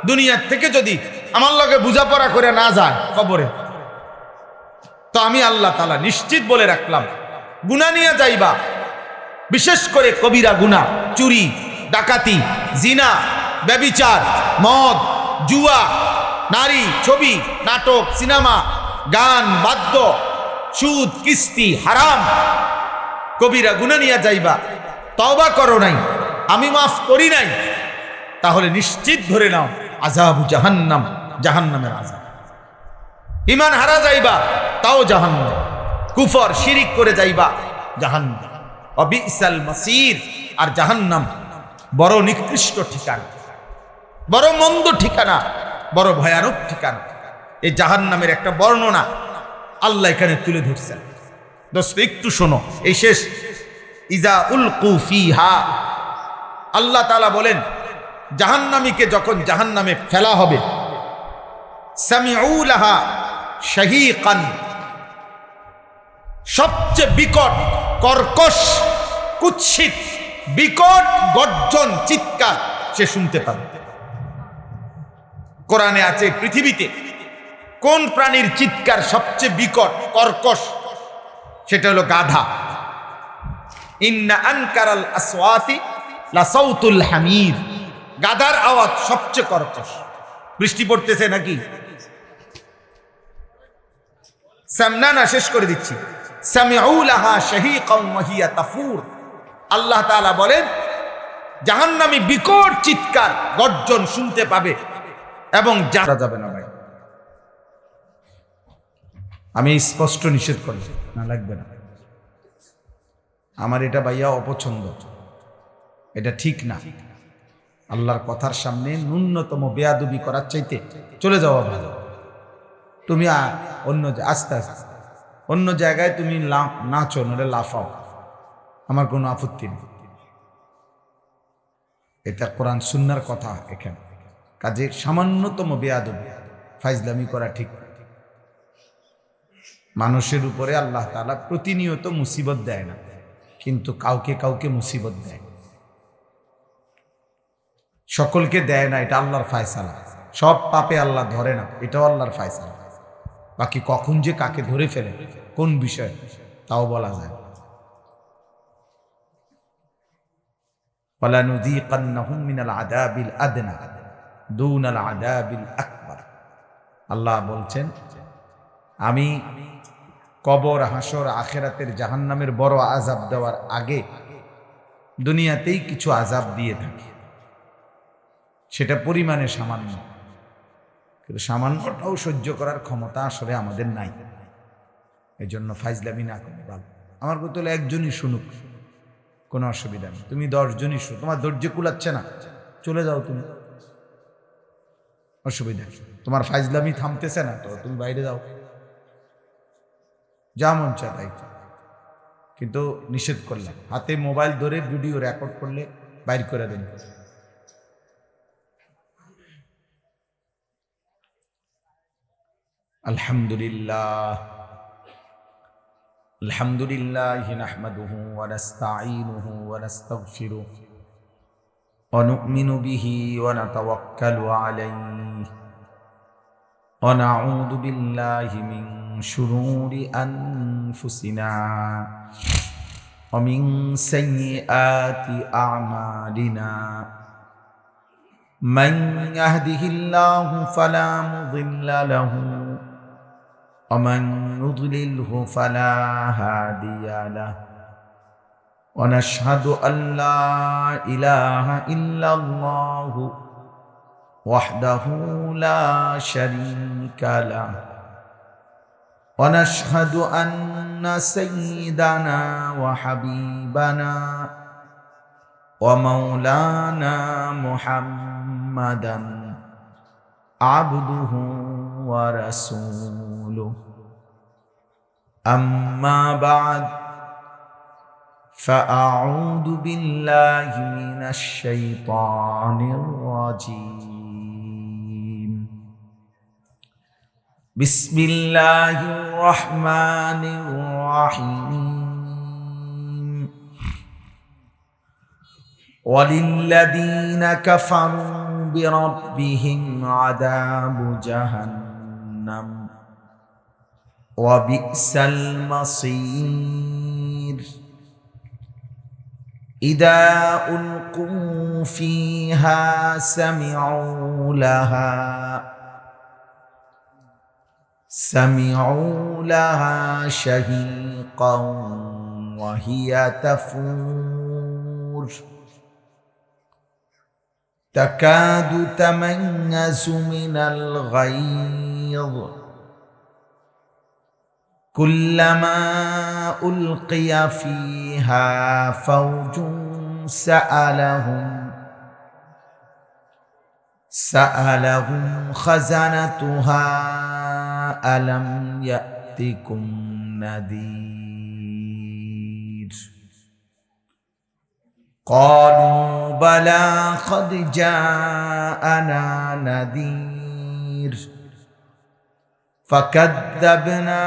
দুনিয়ার থেকে যদি আমার লগে বুঝাপড়া করে না যায় কবরে, তো আমি আল্লাহ তাআলা নিশ্চিত বলে রাখলাম, গুনাহ নিয়ে যাইবা, বিশেষ করে কবিরা গুনাহ, চুরি, ডাকাতি, জিনা, ব্যভিচার, মদ, জুয়া, নারী, ছবি, নাটক, সিনেমা, গান, বাদ্য, সুদ, কিস্তি, হারাম, কবিরা গুনাহ নিয়ে যাইবা, তওবা করো নাই, আমি মাফ করি নাই, তাহলে নিশ্চিত ধরে নাও আযাবু জাহান্নাম, জাহান্নামের আযাব। ঈমান হারা যাইবা, তাও জাহান্নাম। কুফর শিরিক করে যাইবা, জাহান্নাম। অবিসাল মাসির, আর জাহান্নাম বড় নিকৃষ্ট ঠিকানা, বড় মন্দ ঠিকানা, বড় ভয়ানক ঠিকানা। এই জাহান্নামের একটা বর্ণনা আল্লাহ এখানে তুলে ধরছেন। দোস্ত একটু শোনো, এই শেষ। ইজা উলকু ফিহা, আল্লাহ তাআলা বলেন, জাহান্নামীকে যখন জাহান্নামে ফেলা হবে, সামিউ লাহা শাহীকান, সবচেয়ে বিকট, কর্কশ, কুৎসিত, বিকট গর্জন, চিৎকার সে শুনতে পাবে। কোরআনে আছে পৃথিবীতে কোন প্রাণীর চিৎকার সবচেয়ে বিকট, কর্কশ, সেটা হলো গাধা। ইন্না আনকারাল আসওয়াতি লাসাউতুল হামির, গাধার আওয়াজ সবচেয়ে কর্কশ। বৃষ্টি পড়তেছে নাকি? সামনা শেষ করে দিচ্ছি। সামিউ লাহা শাহীকাও ওয়া হিয়া তাফুর। আল্লাহ তাআলা বলেন জাহান্নামী বিকট চিৎকার গর্জন শুনতে পাবে এবং যারা যাবে না। ভাই আমি স্পষ্ট নিষেধ করব না, লাগবে না। আমার এটা ভাইয়া অপছন্দ, এটা ঠিক না। আল্লাহর কথার সামনে ন্যূনতম বেয়াদবি করার চাইতে চলে যাওয়া ভালো। তুমি অন্য আস্তে আস্তে অন্য জায়গায় তুমি নাচো, নলে লাফাও, আমার কোনো আপত্তি নেই। এটা কোরআন সুন্নাহর কথা। এখানে কাজে সামান্যতম বেয়াদবি ফাইজলামি করা ঠিক না। মানুষের উপরে আল্লাহ তাআলা প্রতিনিয়ত মুসিবত দেয় না, কিন্তু কাউকে কাউকে মুসিবত দেয়। সকলকে দেয় না, এটা আল্লাহর ফায়সালা। সব পাপে আল্লাহ ধরে না, এটাও আল্লাহর ফায়সালা। বাকি কখন যে কাকে ধরে ফেলে কোন বিষয় তাও বলা যায়। ওয়ালানুযীকান্নাহুম মিনাল আযাবিল আদনা দুনাল আযাবিল আকবার। আল্লাহ বলছেন আমি কবর, হাসর, আখিরাতের জাহান্নামের বড় আযাব দেওয়ার আগে দুনিয়াতেই কিছু আযাব দিয়ে থাকি। সেটা পরিমাণে সামান্য, কিন্তু সামান্যটাও সহ্য করার ক্ষমতা আসলে আমাদের নাই। এই জন্য ফাইজলামি না করে ভালো। আমার কথা হলো একজনই শুনুক, কোনো অসুবিধা নেই। তুমি 10 জনই শুনো, তোমার ধৈর্য কুলাচ্ছে না, চলে যাও তুমি, অসুবিধা নেই। তোমার ফাইজলামি থামতেছে না তো তুমি বাইরে যাও, যা মন চায় তাই। কিন্তু নিষেধ করলাম, হাতে মোবাইল ধরে ভিডিও রেকর্ড করলে বাইর করে দেন। আলহামদুলিল্লাহ আলহামদুলিল্লাহ নাহমাদুহু ওয়া নাস্তাঈনুহু ওয়া নাস্তাগফিরুহু ওয়া নু'মিনু বিহি ওয়া নাতাওয়াক্কালু আলাইহি ওয়া নাউযু বিল্লাহি মিন শুরুরি আনফুসিনা ওয়া মিন সাইয়্যাতি আ'মালিনা। মান ইয়াহদিহিল্লাহু ফালা মুদিল্লা লাহু ومن يضلله فلا هادي له ونشهد أن لا إله إلا الله وحده لا شريك له ونشهد أن سيدنا وحبيبنا ومولانا محمدا عبده ورسوله. أما بعد فأعوذ بالله من الشيطان الرجيم. بسم الله الرحمن الرحيم. وللذين كفروا بربهم عذاب جهنم وبئس المصير. إذا ألقوا فيها سمعوا لها شهيقا وهي تفور تكاد تميز من الغيظ كلما ألقي فيها فوج سألهم خزنتها ألم يأتكم نذير قالوا بلى قد جاءنا نذير فكذبنا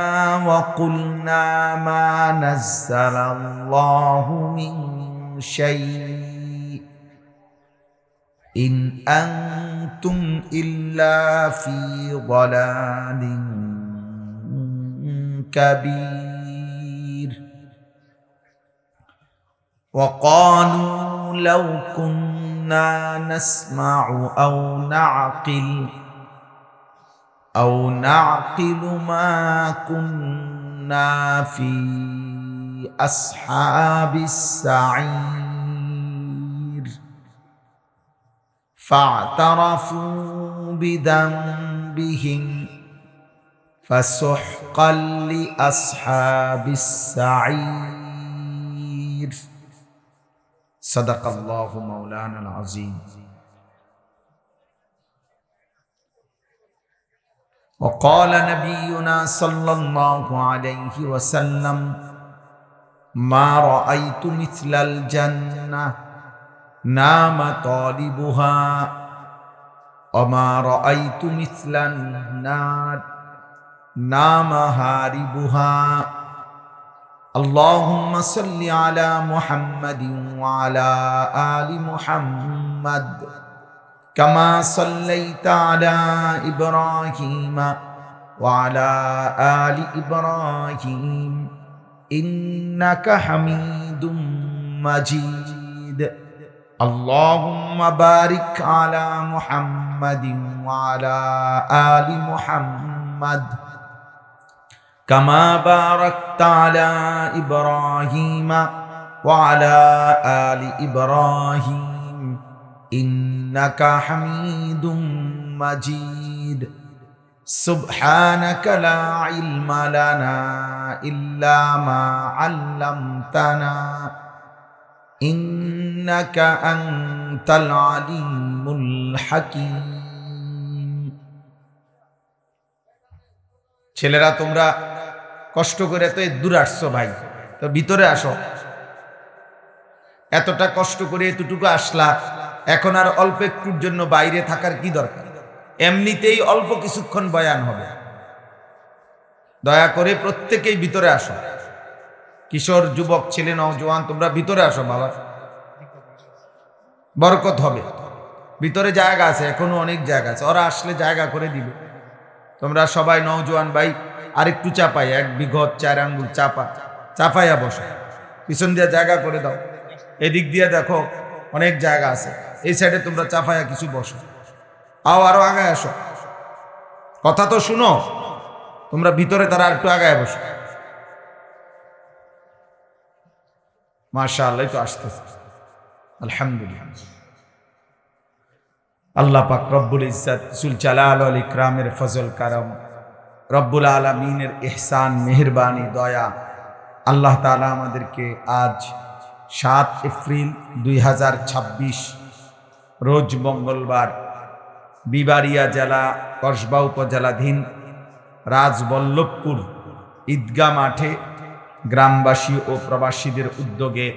وقلنا ما نزل الله من شيء إن أنتم إلا في ضلال كبير. وقالوا لو كنا نسمع أو نعقل ما كنا في أصحاب السعير فاعترفوا بذنبهم فسحقا لأصحاب السعير صدق الله مولانا العظيم. وقال نبينا صلى الله عليه وسلم ما رأيت مثل الجنة نام طالبها وما رأيت مثل النار نام هاربها اللهم صل على محمد وعلى آل محمد كما صليت على إبراهيم وعلى آل إبراهيم إنك حميد مجيد اللهم بارك على محمد وعلى آل محمد كما باركت على إبراهيم وعلى آل إبراهيم إنك حميد مجيد سبحانك لا علم لنا إلا ما علمتنا إنك أنت العليم الحكيم. ছেলেরা তোমরা কষ্ট করে তো দূর আসছো ভাই, তো ভিতরে আসো। এতটা কষ্ট করে এতটুকু আসলা, এখন আর অল্প একটুর জন্য বাইরে থাকার কি দরকার? এমনিতেই অল্প কিছুক্ষণ বয়ান হবে। দয়া করে প্রত্যেকেই ভিতরে আসো। কিশোর, যুবক, ছেলে, নওজোয়ান, তোমরা ভিতরে আসো বাবা, বরকত হবে। ভিতরে জায়গা আছে, এখনো অনেক জায়গা আছে, ওরা আসলে জায়গা করে দিবে। তোমরা সবাই নওজোয়ান ভাই আরেকটু চাপাই, 1 বিঘত 4 আঙ্গুল চাপাইয়া বসো, পিছন দিয়ে জায়গা করে দাও। এদিক দিয়ে দেখো অনেক জায়গা আছে, এই সাইডে তোমরা চাপাইয়া কিছু বসো। আরো আগায় আসো, কথা তো শুনো। তোমরা ভিতরে, তারা একটু আগায় বসো। মাশাআল্লাহ, তো আসতেছে, আলহামদুলিল্লাহ। আল্লাহ পাক রব্বুল ইজ্জত সুল জালাল ওয়াল ইকরামের ফজল কারম, রব্বুল আলামিনের ইহসান, মেহেরবানি, দয়া, আল্লাহ তাআলা আমাদেরকে আজ 7 এপ্রিল 2026 রোজ মঙ্গলবার বিবাড়িয়া জেলা কসবা উপজেলাধীন রাজবল্লভপুর ঈদগাহ মাঠে গ্রামবাসী ও প্রবাসীদের উদ্যোগে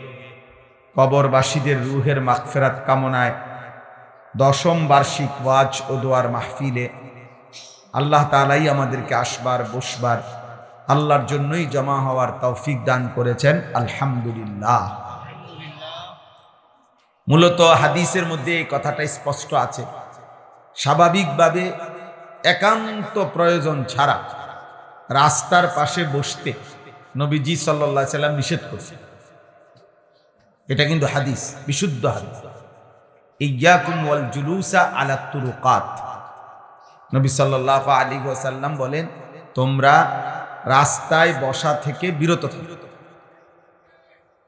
কবরবাসীদের রুহের মাগফিরাত কামনায় 10ম বার্ষিক ওয়াজ ও দোয়ার মাহফিলে আল্লাহ তাআলাই আমাদেরকে আসবার, বসবার, আল্লাহর জন্যই জমা হওয়ার তৌফিক দান করেছেন, আলহামদুলিল্লাহ। মূলত হাদিসের মধ্যে এই কথাটা স্পষ্ট আছে, স্বাভাবিকভাবে একান্ত প্রয়োজন ছাড়া রাস্তার পাশে বসতে নবীজি সাল্লাল্লাহু আলাইহি সাল্লাম নিষেধ করেছেন। এটা কিন্তু হাদিস, বিশুদ্ধ হাদিস। ইয়াকুম ওয়াল জুলুসা আলা তুরুকাত, নবী সাল্লাল্লাহু আলাইহি ওয়াসাল্লাম বলেন, তোমরা রাস্তায় বসা থেকে বিরত থাকো।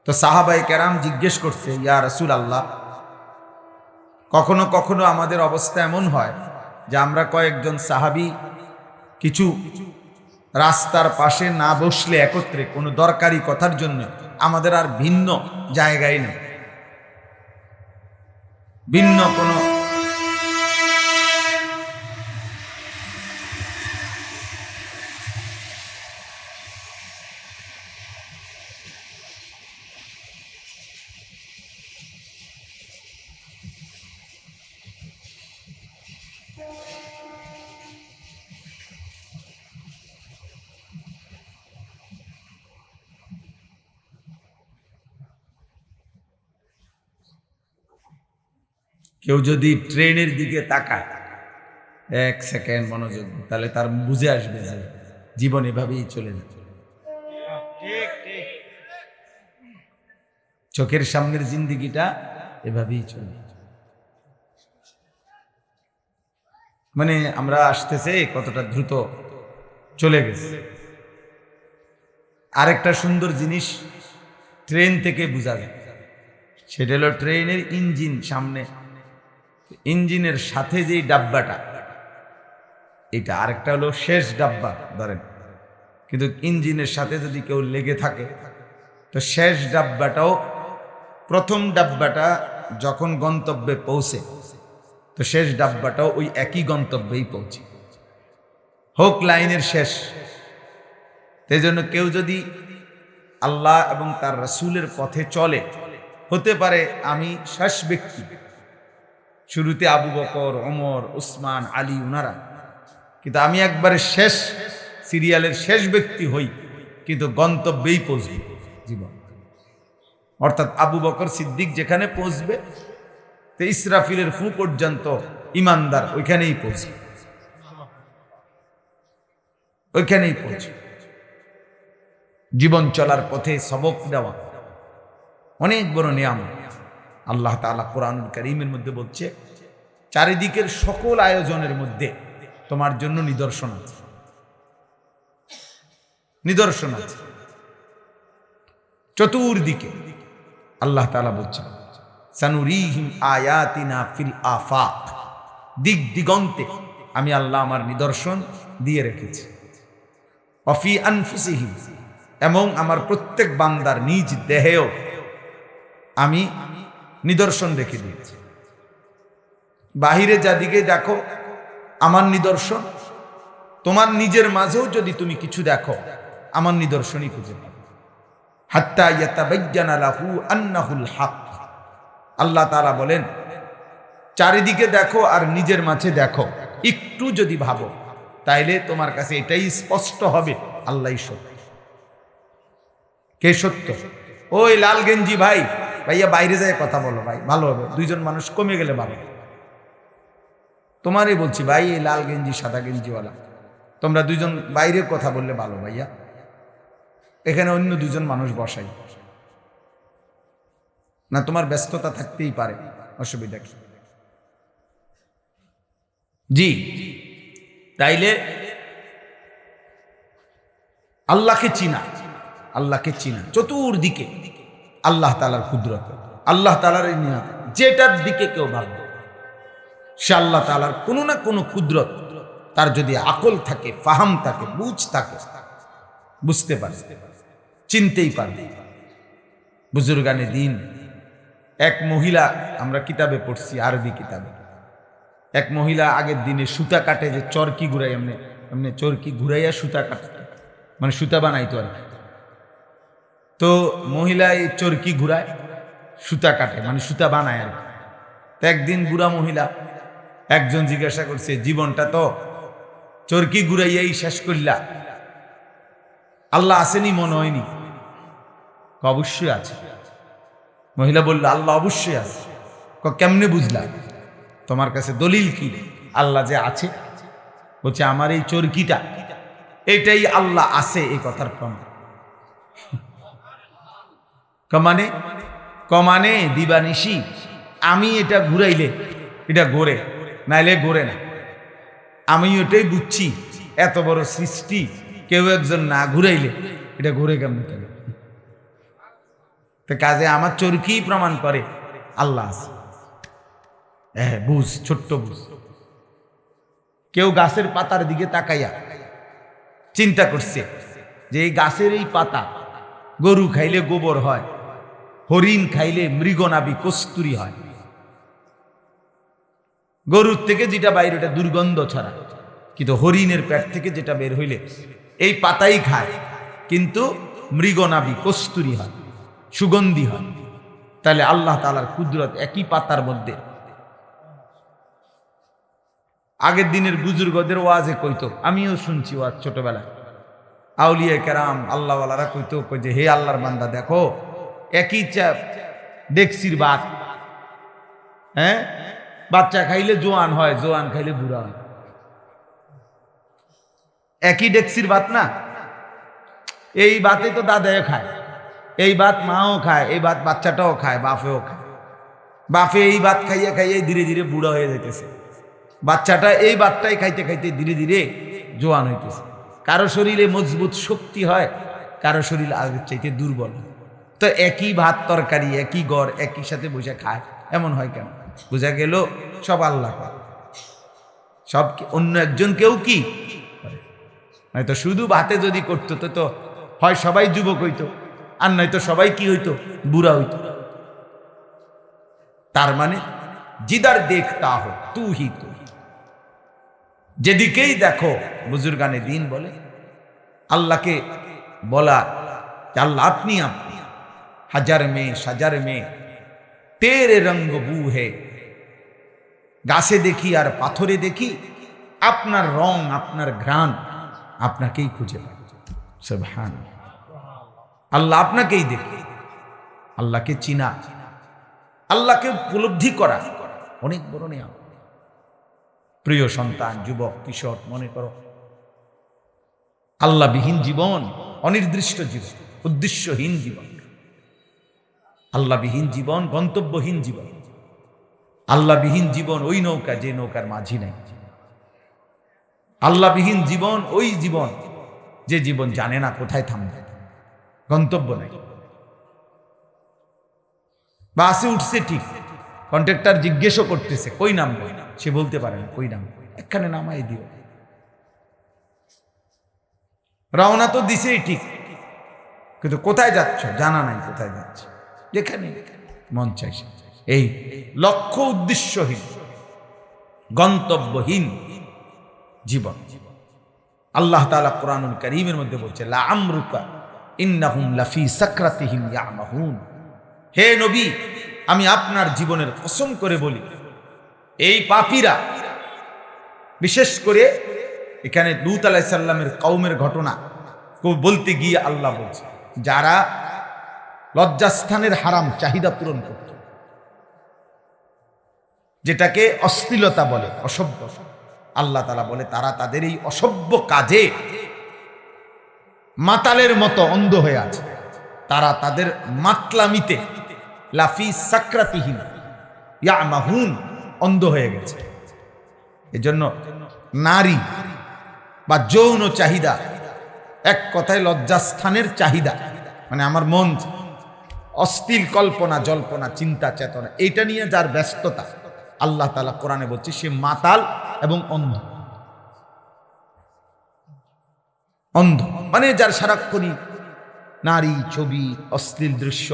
তো সাহাবায়ে কেরাম জিজ্ঞেস করছে, ইয়া রাসূলুল্লাহ, কখনো কখনো আমাদের অবস্থা এমন হয় যে আমরা কয়েকজন সাহাবী কিছু রাস্তার পাশে না বসলে একত্রে কোনো দরকারি কথার জন্য আমাদের আর ভিন্ন জায়গায় নেই, ভিন্ন কোনো কেউ যদি ট্রেনের দিকে তাকায় 1 সেকেন্ড মনোযোগ, তাহলে তার বুঝে আসবে যে জীবন এভাবেই চলে যাচ্ছে। চোখের সামনের জিন্দিগিটা এভাবেই চলে। মানে আমরা আসতেছে কতটা দ্রুত চলে গেছে। আরেকটা সুন্দর জিনিস ট্রেন থেকে বোঝা যায়, সেটা হলো ট্রেনের ইঞ্জিন সামনে, ইঞ্জিনের সাথে যেই ডাব্বাটা, এটা আরেকটা হলো শেষ ডাব্বা ধরেন, কিন্তু ইঞ্জিনের সাথে যদি কেউ লেগে থাকে তো শেষ ডাব্বাটাও, প্রথম ডাব্বাটা যখন গন্তব্যে পৌঁছে তো শেষ ডাব্বাটাও ওই একই গন্তব্যেই পৌঁছে, হোক লাইনের শেষ। সেই জন্য কেউ যদি আল্লাহ এবং তার রাসূলের পথে চলে, হতে পারে আমি শেষ ব্যক্তি, শুরুতে আবু বকর, ওমর, উসমান, আলী উনারা, কিন্তু আমি একবারে শেষ সিরিয়ালের শেষ ব্যক্তি হই, কিন্তু গন্তব্যেই পৌঁছবে জীবন। অর্থাৎ আবু বকর সিদ্দিক যেখানে পৌঁছবে তো ইসরাফিলের ফু পর্যন্ত ইমানদার ওইখানেই পৌঁছবে, ওইখানেই পৌঁছবে। জীবন চলার পথে সবক দেওয়া অনেক বড় নিয়ামত। আল্লাহ তাআলা কোরআনুল কারীমের মধ্যে বলছে, চারিদিকের সকল আয়োজনের মধ্যে তোমার জন্য নিদর্শন আছে, নিদর্শন আছে চতুর্দিকে। আল্লাহ তাআলা বলছেন, সানুরিহিম আয়াতিনা ফিল আফাক, দিক দিগন্তে আমি আল্লাহ আমার নিদর্শন দিয়ে রেখেছি। ওয়াফি আনফুসিহিম, এবং আমার প্রত্যেক বান্দার নিজ দেহেও আমি নিদর্শন রেখে দিয়েছি। বাহিরে যাদিকে দেখো আমার নিদর্শন, তোমার নিজের মাঝেও যদি তুমি কিছু দেখো আমার নিদর্শনই খুঁজে পাবে। হাত্তা ইয়াতাবায়্যানা লাহু আন্নাহুল হক। আল্লাহ তাআলা বলেন, চারিদিকে দেখো আর নিজের মাঝে দেখো, একটু যদি ভাবো তাইলে তোমার কাছে এটাই স্পষ্ট হবে আল্লাহই সত্য। কে সত্য? ওই লাল গেঞ্জি ভাই, ভাইয়া বাইরে যায় কথা বলো ভাই, ভালো হবে, দুইজন মানুষ কমে গেলে ভালো। তোমারই বলছি ভাই, এই লাল গেঞ্জি সাদা গেঞ্জিওয়ালা, তোমরা দুইজন বাইরে কথা বললে ভালো ভাইয়া, এখানে অন্য দুজন মানুষ বসাই না, তোমার ব্যস্ততা থাকতেই পারে, অসুবিধা কি? জি, তাইলে আল্লাহকে চিনা, আল্লাহকে চিনা চতুর্দিকে আল্লাহ তাআলার কুদরত, আল্লাহ তাআলার এই নিয়ামত, যেটার দিকে কেউ ভাববে সে আল্লাহ তাআলার কোনো না কোনো কুদরত, তার যদি আকল থাকে, ফাহাম থাকে, বুঝ থাকে, বুঝতে পারে, চিনতেই পারবে। বুজুর্গানে দিন এক মহিলা, আমরা কিতাবে পড়ছি, আরবি কিতাবে, এক মহিলা আগের দিনে সুতা কাটে, যে চরকি ঘুরাই, এমনি এমনি চরকি ঘুরাইয়া সুতা কাটে, মানে সুতা বানাইতো আর কি। তো মহিলা এই চরকি ঘুরায়, সুতা কাটে, মানে সুতা বানায় আর কি। তো একদিন বুড়া মহিলা, একজন জিজ্ঞাসা করছে, জীবনটা তো চরকি ঘুরাইয়াই শেষ করলা, আল্লাহ আসেনি মনে হয়নি? অবশ্যই আছে। মহিলা বলল, আল্লাহ অবশ্যই আছে। কেমনে বুঝলা? তোমার কাছে দলিল কি আল্লাহ যে আছে? বলছে, আমার এই চরকিটা, এটাই আল্লাহ আছে এই কথার প্রমাণ। কমানে দিবানিশি আমি এটা ঘুরাইলে এটা ঘোরে, নাইলে ঘোরে না। আমি ওটাই বুঝছি, এত বড় সৃষ্টি কেউ একজন না ঘুরাইলে এটা ঘুরে কেমন থাকে? তো কাজে আমার চরকি প্রমাণ করে আল্লাহ আছে। হ্যাঁ, বুঝ, ছোট্ট বুঝ। কেউ গাছের পাতার দিকে তাকাইয়া চিন্তা করছে যে এই গাছের এই পাতা গরু খাইলে গোবর হয়, হরিণ খাইলে মৃগনাভি কস্তুরী হয়। গরুর থেকে যেটা বাইরে ওটা দুর্গন্ধ ছড়া, কিন্তু হরিণের পেট থেকে যেটা বের হইলে এই পাতাই খায়, কিন্তু মৃগনাভি কস্তুরী হয়, সুগন্ধি হয়। তাহলে আল্লাহ তাআলার কুদরত একই পাতার মধ্যে। আগের দিনের বুজুর্গদের ওয়াজে কইতো, আমিও শুনছি ওয়াজ ছোটবেলায়, আউলিয়া কেরাম আল্লাহওয়ালারা কইতো, যে হে আল্লাহর বান্দা, দেখো একই ডেকসির ভাত, হ্যাঁ, বাচ্চা খাইলে জোয়ান হয়, জোয়ান খাইলে বুড়া হয়। একই ডেকসির ভাত না, এই ভাতে তো দাদাও খায়, এই ভাত মাও খায়, এই ভাত বাচ্চাটাও খায়, বাপেও খায়। বাপে এই ভাত খাইয়ে খাইয়ে ধীরে ধীরে বুড়া হয়ে যেতেছে, বাচ্চাটা এই ভাতটাই খাইতে খাইতে ধীরে ধীরে জোয়ান হইতেছে। কারো শরীরে মজবুত শক্তি হয়, কারো শরীর আগের চাইতে দুর্বল। তো একই ভাত তরকারি, একই গড়, একই সাথে বসে খায়, এমন হয় কেন? বোঝা গেল সব আল্লাহ, সব অন্য একজন কেউ কি নয়তো শুধু ভাতে যদি করতো তো হয় সবাই যুবক হইতো, আর নয়তো সবাই কি হইতো, বুড়া হইতো। তার মানে জিদার দেখতা হো তু হি তু, যেদিকেই দেখো। বুজুর্গানে দিন বলে আল্লাহকে বলা, আল্লাহ আপনি আপনি, হাজার মে সাজার মে তেরে রঙ্গ বু হে, গাছে দেখি আর পাথরে দেখি আপনার রং, আপনার ঘ্রাণ আপনাকেই খুঁজে পাই। সুবহান আল্লাহ, আপনাকেই দেখি। আল্লাহকে চিনা, আল্লাহকে উপলব্ধি করা অনেক বড় নিয়ামত। প্রিয় সন্তান, যুবক, কিশোর, মনে করো আল্লাহবিহীন জীবন অনির্দিষ্ট জীবন, উদ্দেশ্যহীন জীবন। আল্লাহবিহীন জীবন গন্তব্যহীন জীবন। আল্লাহবিহীন জীবন ওই নৌকা যে নৌকার মাঝি নাই। আল্লাহবিহীন জীবন ওই জীবন যে জীবন জানে না কোথায় থামবে, গন্তব্য নাই। বাসে উঠছে ঠিক, কন্ট্রাক্টর জিজ্ঞেসও করতেছে কই নামবো, সে বলতে পারে না কই নামবো, এখানে নামাই দিও। রওনা তো দিছেই ঠিক, কিন্তু কোথায় যাচ্ছ জানা নাই, কোথায় যাচ্ছে, যেখানে মন চাইছে। এই লক্ষ্য উদ্দেশ্যহীন গন্তব্যহীন জীবন। আল্লাহ তাআলা কোরআনুল কারীমের মধ্যে বলছে লা আমরুকা ইন্নাহুম লাফি সাকরাতিহিম ইয়ামাহুন। হে নবী, আমি আপনার জীবনের কসম করে বলি, এই পাপীরা, বিশেষ করে এখানে লূত আলাইহিস সালামের কওমের ঘটনা বলতে গিয়ে আল্লাহ বলছে, যারা লজ্জাস্থানের হারাম চাহিদা পূরণ করত, যেটাকে অশ্লীলতা বলে, অসভ্য, আল্লাহ তাআলা বলে তারা তাদের এই অসভ্য কাজে মাতালের মতো অন্ধ হয়ে আছে। তারা তাদের মাতলামিতে লাফি সাকরাতিহিম ইয়ামাহুন, অন্ধ হয়ে গেছে। এজন্য নারী বা যৌন চাহিদা, এক কথায় লজ্জাস্থানের চাহিদা, মানে আমার মন, অশ্লীল কল্পনা জল্পনা চিন্তা চেতনা, এইটা নিয়ে যার ব্যস্ততা, আল্লাহ তাআলা কোরআনে বলছে সে মাতাল এবং অন্ধ। অন্ধ মানে যার সারাক্ষণই নারী, ছবি, অশ্লীল দৃশ্য,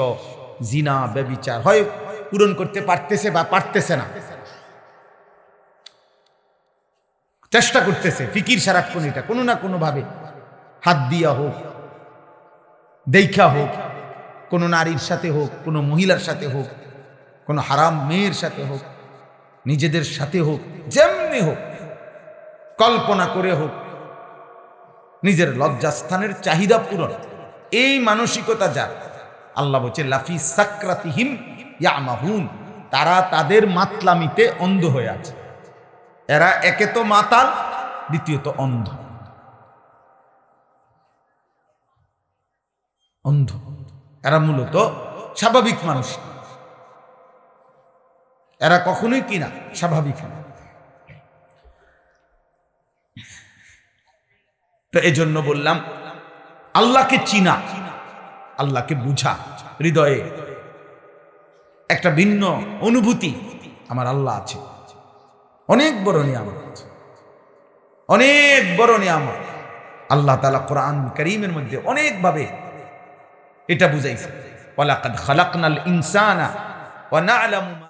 জিনা, ব্যভিচার হয় পূরণ করতে পারতেছে বা পারতেছে না, চেষ্টা করতেছে, ফিকির সারাক্ষণ এটা কোনো না কোনো ভাবে, হাত দিয়া হোক, দেখা হোক, কোনো নারীর সাথে হোক, কোনো মহিলার সাথে হোক, কোনো হারাম মেয়ের সাথে হোক, নিজেদের সাথে হোক, যেমনি হোক, কল্পনা করে হোক, নিজের লজ্জাস্থানের চাহিদা পূরণ, এই মানসিকতা যার, আল্লাহ বলছে লাফি সাকরাতিহিম ইয়ামাহুন, তারা তাদের মাতলামিতে অন্ধ হয়ে আছে। এরা একে তো মাতাল, দ্বিতীয়ত অন্ধ। অন্ধ এরা মূলত স্বাভাবিক মানুষ, এরা কখনোই কিনা স্বাভাবিক না। তো এজন্য বললাম আল্লাহকে চিনা, আল্লাহকে বুঝা, হৃদয়ে একটা ভিন্ন অনুভূতি, আমার আল্লাহ আছে, অনেক বড় নিয়ামত, অনেক বড় নিয়ামত। আল্লাহ তাআলা কোরআন কারীমের মধ্যে অনেক ভাবে এটা বুঝাইছে, ওয়ালাকাদ খালাকনাল ইনসানা ওয়া না'লামু